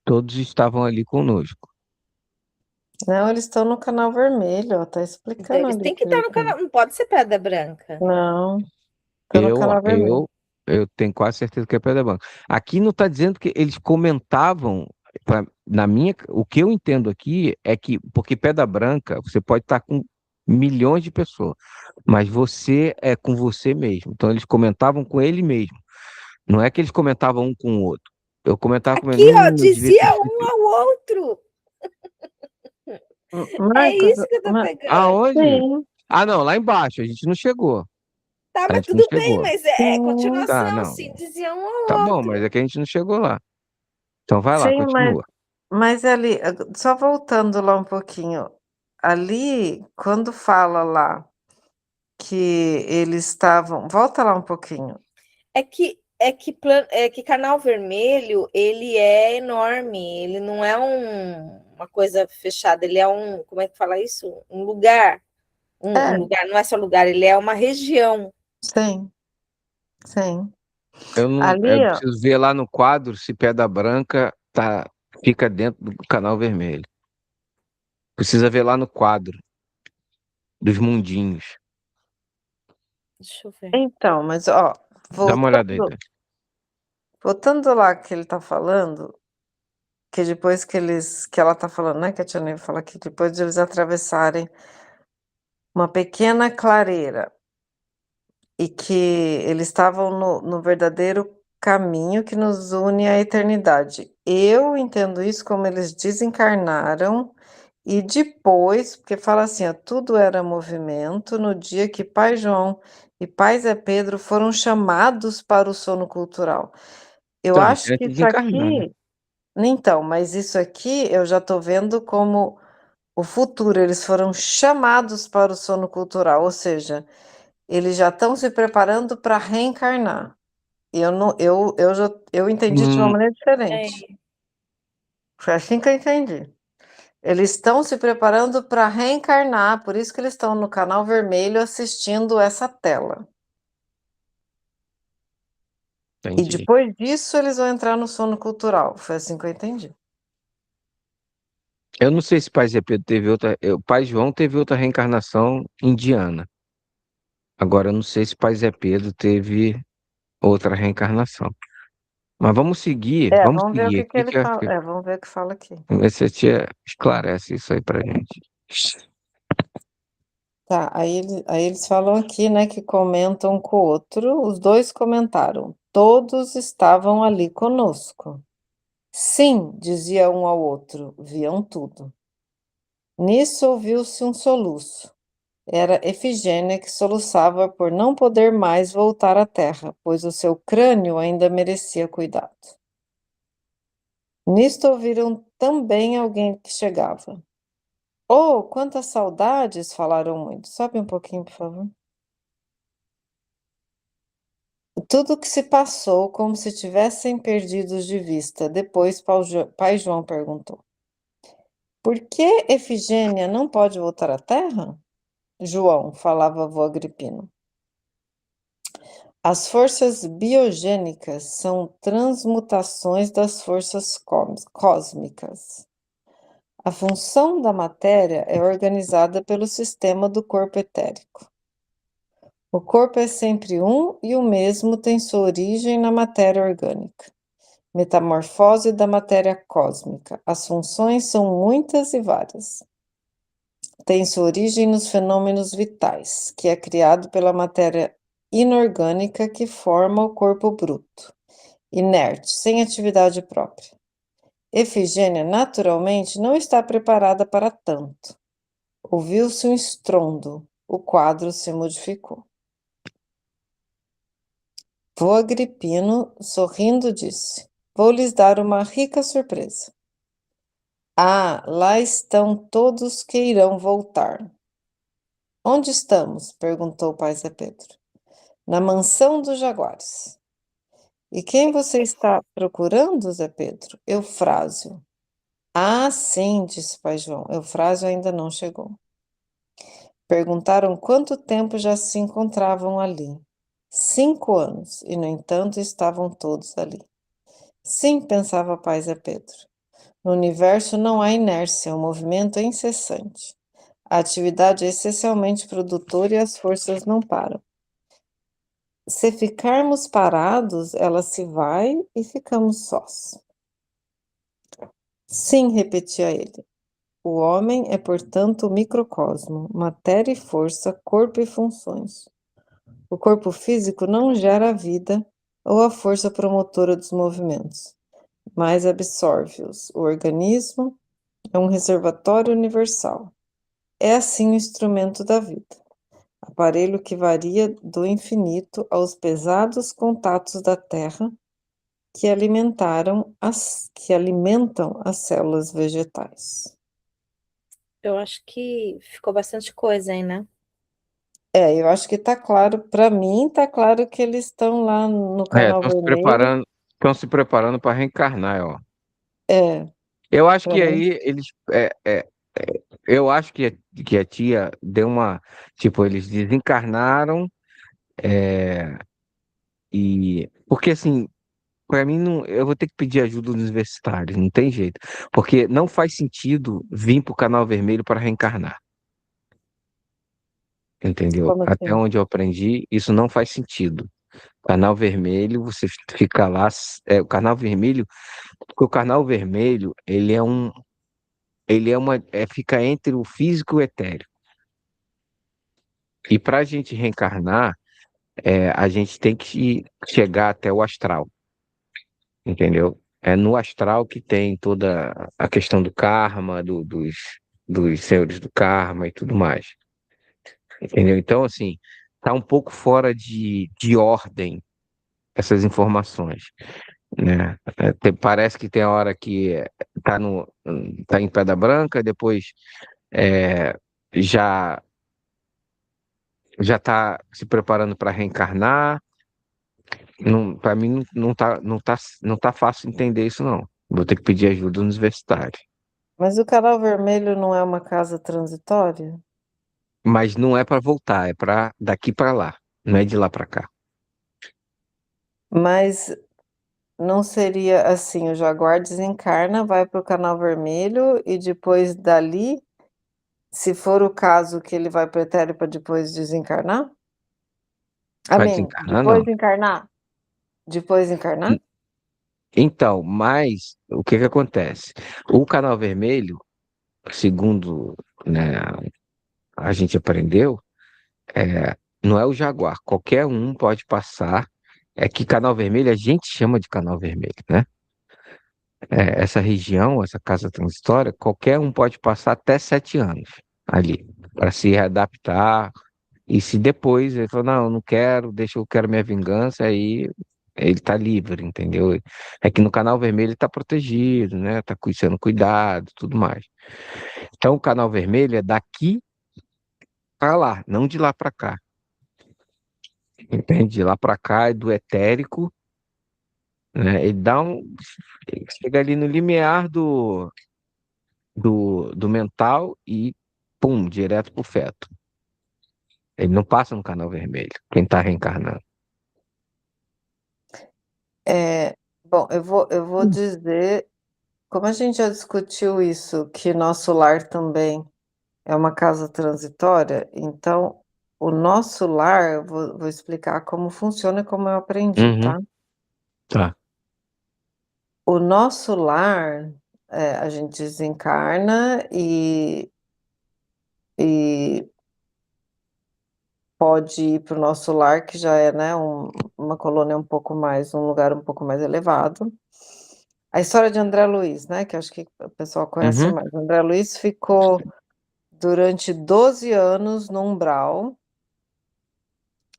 todos estavam ali conosco. Não, eles estão no canal vermelho, ó. Tá então explicando eles ali têm que estar no direitinho. canal, não pode ser Pedra Branca. Não, estão no Eu, canal vermelho. eu, eu tenho quase certeza que é Pedra Branca. Aqui não está dizendo que eles comentavam. O que eu entendo aqui é que, porque Pedra Branca, você pode estar com milhões de pessoas, mas você é com você mesmo. Então eles comentavam com ele mesmo. Não é que eles comentavam um com o outro. Eu comentava com ele, Aqui, ó, eu devia ter dizia um escrito isso. ao outro. É Marcos, isso que eu tô pegando. Aonde? sim, Ah, não, lá embaixo, a gente não chegou. Tá, A mas gente não tudo bem, chegou. mas é sim, Tá, continuação, não. sim, dizia um Tá ao bom, mas outro. é que a gente não chegou lá. Então vai lá, sim, continua. mas ali, só voltando lá um pouquinho, ali, quando fala lá que eles estavam, volta lá um pouquinho. É que Canal Vermelho, ele é enorme, ele não é uma coisa fechada, ele é como é que fala isso? Um lugar. Um É, lugar, não é só lugar, ele é uma região. sim, sim. Eu não, Ali, eu ó, preciso ver lá no quadro se Pedra Branca fica dentro do canal vermelho. Precisa ver lá no quadro dos mundinhos. Deixa eu ver. então, mas ó, Dá uma olhada aí, voltando, Dani. voltando lá que ele tá falando, que depois que ela tá falando, né, que a Tia Neve fala que depois de eles atravessarem uma pequena clareira e que eles estavam no verdadeiro caminho que nos une à eternidade. Eu entendo isso como eles desencarnaram e depois, porque fala assim, ó, tudo era movimento no dia que Pai João e Pai Zé Pedro foram chamados para o sono cultural. Eu Então, acho que antes de isso desencarnar, né? aqui, então, mas isso aqui eu já estou vendo como o futuro, eles foram chamados para o sono cultural, ou seja, eles já estão se preparando para reencarnar. E eu não, eu entendi de uma Hum, maneira É, diferente. Foi assim que eu entendi. Eles estão se preparando para reencarnar, por isso que eles estão no canal vermelho assistindo essa tela. E entendi. depois disso eles vão entrar no sono cultural. Foi assim que eu entendi. Eu não sei se Pai Zé Pedro teve outra. O Pai João teve outra reencarnação indiana. Agora, eu não sei se Pai Zé Pedro teve outra reencarnação. Mas vamos seguir, vamos Vamos ver o seguir que que aqui, ele fala. Vamos ver o que fala aqui. ver se a tia esclarece isso aí pra gente. Tá, aí eles falam aqui, né, que comentam com o outro. Os dois comentaram. Todos estavam ali conosco. Sim, dizia um ao outro, viam tudo. Nisso ouviu-se um soluço. Era Efigênia que soluçava por não poder mais voltar à terra, pois o seu crânio ainda merecia cuidado. Nisto ouviram também alguém que chegava. Oh, quantas saudades! Falaram muito. Sobe um pouquinho, por favor. Tudo que se passou como se tivessem perdidos de vista. Depois, pai João perguntou: Por que Efigênia não pode voltar à terra? João, falava avô Agripino. As forças biogênicas são transmutações das forças cósmicas. A função da matéria é organizada pelo sistema do corpo etérico. O corpo é sempre um e o mesmo, tem sua origem na matéria orgânica. Metamorfose da matéria cósmica. As funções são muitas e várias. Tem sua origem nos fenômenos vitais, que é criado pela matéria inorgânica que forma o corpo bruto, inerte, sem atividade própria. Efigênia, naturalmente, não está preparada para tanto. Ouviu-se um estrondo, o quadro se modificou. Vô Agripino, sorrindo, disse: Vou lhes dar uma rica surpresa. Ah, lá estão todos que irão voltar. Onde estamos? Perguntou o pai Zé Pedro. Na mansão dos jaguares. E quem você está procurando, Zé Pedro? Eufrásio. Ah, sim, disse o pai João. Eufrásio ainda não chegou. Perguntaram quanto tempo já se encontravam ali. 5 anos, e no entanto estavam todos ali. Sim, pensava pai Zé Pedro. No universo não há inércia, o movimento é incessante. A atividade é essencialmente produtora e as forças não param. Se ficarmos parados, ela se vai e ficamos sós. Sim, repetia ele. O homem é, portanto, o microcosmo, matéria e força, corpo e funções. O corpo físico não gera a vida ou a força promotora dos movimentos, mas absorve-os. O organismo é um reservatório universal. É assim o instrumento da vida, aparelho que varia do infinito aos pesados contatos da Terra que alimentam as células vegetais. Eu acho que ficou bastante coisa aí, né? Eu acho que está claro, para mim está claro que eles estão lá no canal vermelho. Estão se preparando para reencarnar, ó. É, Eu acho para que mim. aí eu acho que a tia deu uma, tipo, eles desencarnaram, é, e porque assim, para mim não, eu vou ter que pedir ajuda dos universitários, não tem jeito, porque não faz sentido vir para o canal vermelho para reencarnar, entendeu? Como Até assim? onde eu aprendi, isso não faz sentido. Canal vermelho, você fica lá, o canal vermelho, porque o canal vermelho, fica entre o físico e o etéreo. E para a gente reencarnar, a gente tem que chegar até o astral, entendeu? É no astral que tem toda a questão do karma, dos senhores do karma e tudo mais, entendeu? Então, assim, tá um pouco fora de ordem essas informações, né? Parece que tem a hora que tá tá em Pedra Branca, depois é, já já tá se preparando para reencarnar. Não, para mim não tá fácil entender isso não. Vou ter que pedir ajuda no universitário. Mas o canal vermelho não é uma casa transitória? Mas não é para voltar, é para daqui para lá, não é de lá para cá. Mas não seria assim, o jaguar desencarna, vai para o canal vermelho e depois dali, se for o caso que ele vai para o etéreo para depois desencarnar? Vai Amém. desencarnar, não. Depois encarnar? Depois encarnar? Então, mas o que que acontece? O canal vermelho, segundo, né, a gente aprendeu, não é o Jaguar. Qualquer um pode passar. É que canal vermelho a gente chama de canal vermelho, né? Essa região, essa casa transitória, qualquer um pode passar até 7 anos ali para se readaptar. E se depois ele falou, não, eu não quero, deixa eu quero minha vingança, aí ele tá livre, entendeu? É que no canal vermelho ele tá protegido, né? Tá sendo cuidado, tudo mais. Então o canal vermelho é daqui para lá, não de lá para cá. Entende? De lá para cá é do etérico, né? Ele dá um. Chega ali no limiar do mental e pum, direto pro feto. Ele não passa no canal vermelho, quem tá reencarnando. Bom, eu vou dizer, como a gente já discutiu isso, que nosso lar também é uma casa transitória, então o nosso lar, eu vou explicar como funciona e como eu aprendi, Uhum, tá? tá. O nosso lar, a gente desencarna e pode ir para o nosso lar, que já é, né, uma colônia um lugar um pouco mais elevado. A história de André Luiz, né, que acho que o pessoal conhece Uhum, mais. André Luiz ficou durante 12 anos no umbral,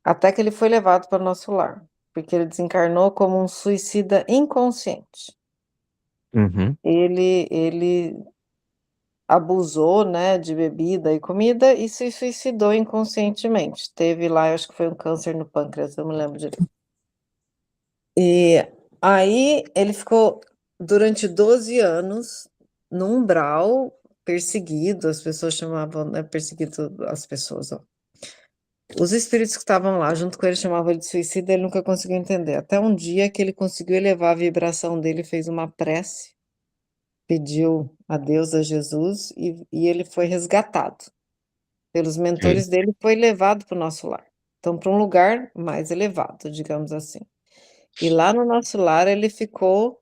até que ele foi levado para o nosso lar, porque ele desencarnou como um suicida inconsciente. uhum, Ele abusou, né, de bebida e comida e se suicidou inconscientemente. Teve lá, eu acho que foi um câncer no pâncreas, eu não lembro direito. E aí ele ficou durante 12 anos no umbral, perseguido, as pessoas chamavam, né, perseguido as pessoas, ó. Os espíritos que estavam lá junto com ele chamavam ele de suicida, ele nunca conseguiu entender. Até um dia que ele conseguiu elevar a vibração dele, fez uma prece, pediu a Deus, a Jesus, e ele foi resgatado pelos ok. mentores dele, foi levado para o nosso lar. Então, para um lugar mais elevado, digamos assim. E lá no nosso lar ele ficou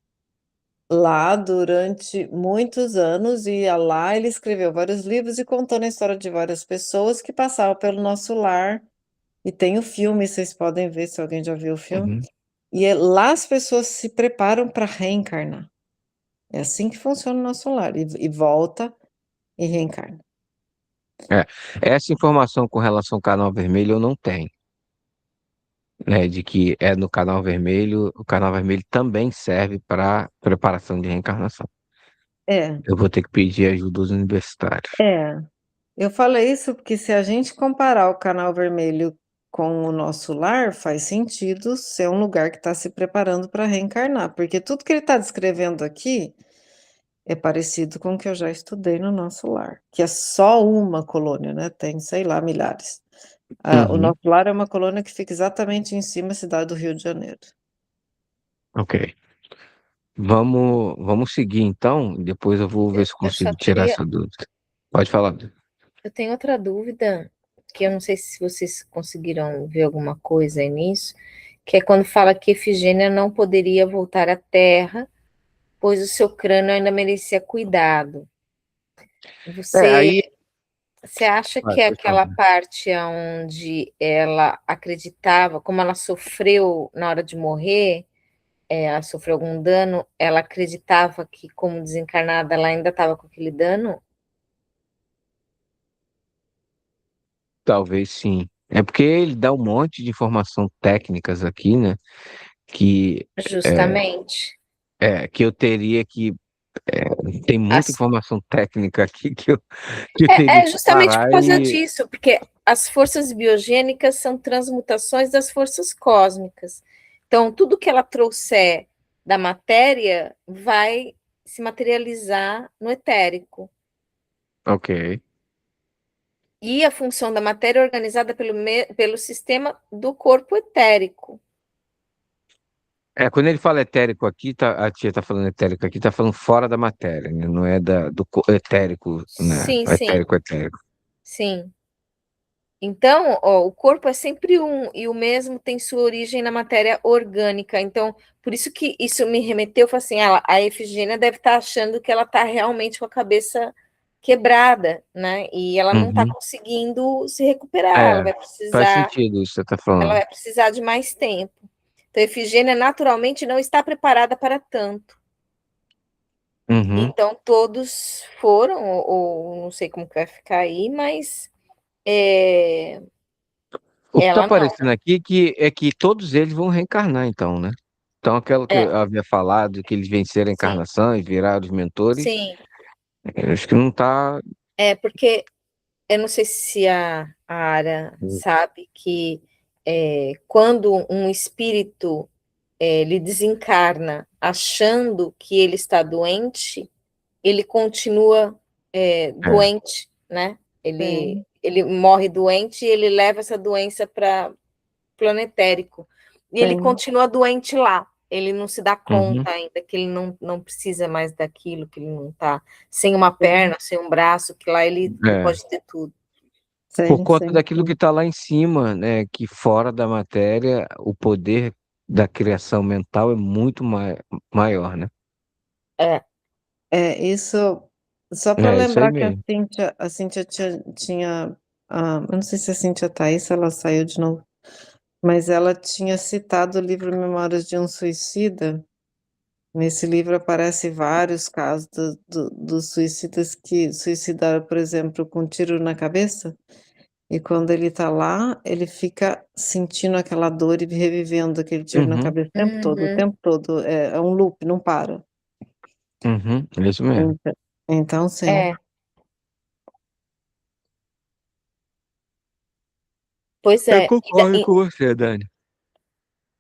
lá durante muitos anos, e lá ele escreveu vários livros e contando a história de várias pessoas que passavam pelo nosso lar. E tem o filme, vocês podem ver se alguém já viu o filme. Uhum. E lá as pessoas se preparam para reencarnar. É assim que funciona o nosso lar. E volta e reencarna. É, essa informação com relação ao canal vermelho eu não tenho, né? De que é no canal vermelho, o canal vermelho também serve para preparação de reencarnação. É, Eu vou ter que pedir ajuda dos universitários. é. Eu falei isso porque se a gente comparar o canal vermelho com o nosso lar, faz sentido ser um lugar que está se preparando para reencarnar, porque tudo que ele está descrevendo aqui é parecido com o que eu já estudei no nosso lar, que é só uma colônia, né? Tem, sei lá, milhares. O Uhum, nosso lar é uma colônia que fica exatamente em cima da cidade do Rio de Janeiro. ok. Vamos seguir então, e depois eu vou ver se Eu só consigo tirar queria. essa dúvida. Pode falar. Eu tenho outra dúvida, que eu não sei se vocês conseguiram ver alguma coisa aí nisso, que é quando fala que Efigênia não poderia voltar à Terra, pois o seu crânio ainda merecia cuidado. Você, Aí. você acha Vai, que é pode falar. aquela parte onde ela acreditava, como ela sofreu na hora de morrer, ela sofreu algum dano, ela acreditava que, como desencarnada, ela ainda estava com aquele dano? Talvez sim. É porque ele dá um monte de informação técnicas aqui, né? Que, é, Justamente. que eu teria que. Tem muita As informação técnica aqui que eu teria É que justamente por parar causa e. disso, porque as forças biogênicas são transmutações das forças cósmicas. Então, tudo que ela trouxer da matéria vai se materializar no etérico. Ok. E a função da matéria é organizada pelo sistema do corpo etérico. Quando ele fala etérico aqui, a tia tá falando etérico aqui, tá falando fora da matéria, né? Não é etérico, né? Sim, sim, Etérico, etérico. sim. Então, ó, o corpo é sempre um, e o mesmo tem sua origem na matéria orgânica. Então, por isso que isso me remeteu, eu falei assim, a Efigênia deve estar achando que ela está realmente com a cabeça quebrada, né? E ela não está Uhum. conseguindo se recuperar, É, faz sentido isso que você está ela falando. vai precisar de mais tempo. Então, a Efigênia naturalmente não está preparada para tanto. Uhum. Então, todos foram, ou não sei como que vai ficar aí, mas é, O que está ela não. aparecendo aqui é que todos eles vão reencarnar, então, né? Então, aquilo que É, eu havia falado, que eles venceram a sim, encarnação e viraram os mentores, sim. eu acho que não está. É porque eu não sei se a Ara sabe que quando um espírito ele desencarna achando que ele está doente, ele continua É. doente, né? Sim, Ele morre doente e ele leva essa doença para planetérico. E ele sim, continua doente lá. Ele não se dá Uhum. conta ainda que ele não precisa mais daquilo, que ele não está sem uma sim, perna, sem um braço, que lá ele É. pode ter tudo. Por sim, conta sim, daquilo que sim. está lá em cima, né? Que fora da matéria, o poder da criação mental é muito maior, né? É. Isso, só para É isso aí lembrar que mesmo. A Cíntia tinha eu não sei se a Cíntia está aí, se ela saiu de novo, mas ela tinha citado o livro Memórias de um Suicida. Nesse livro aparece vários casos dos suicidas que suicidaram, por exemplo, com um tiro na cabeça, e quando ele está lá, ele fica sentindo aquela dor e revivendo aquele tiro na Uhum, cabeça o Uhum. tempo todo, é um loop, não para. uhum, é isso mesmo. Então, então sim. É. Pois Eu é. concordo com você, Dani.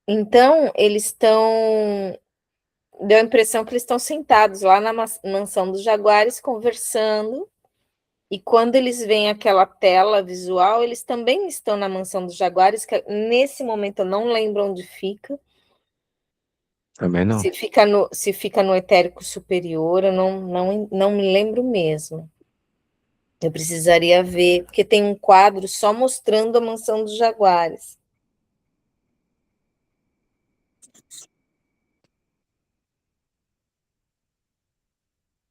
Então, eles estão. Deu a impressão que eles estão sentados lá na mansão dos Jaguares conversando. E quando eles veem aquela tela visual, eles também estão na mansão dos Jaguares, que nesse momento eu não lembro onde fica. Também não. Se fica no etérico superior, eu não me lembro mesmo. Eu precisaria ver, porque tem um quadro só mostrando a mansão dos Jaguares.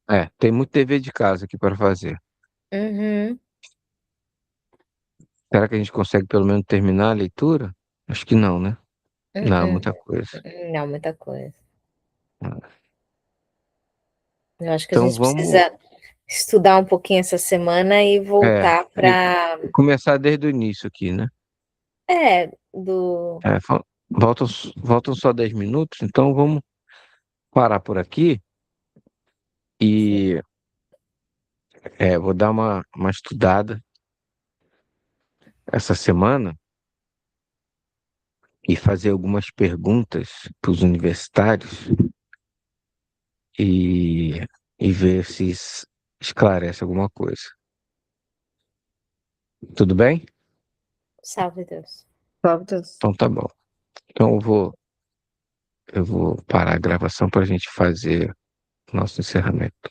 É, tem muito dever de casa aqui para fazer. Uhum, Será que a gente consegue pelo menos terminar a leitura? Acho que não, né? Não, uhum. muita coisa. Não, muita coisa. Eu acho que a Então gente vamos, precisa estudar um pouquinho essa semana e é, voltar e para. começar desde o início aqui, né? Do. É, voltam só 10 minutos, então vamos parar por aqui e vou dar uma estudada essa semana e fazer algumas perguntas para os universitários e, e ver se esclarece alguma coisa. Tudo bem? Salve Deus. Próprios. Então tá bom. Então eu vou parar a gravação para a gente fazer nosso encerramento.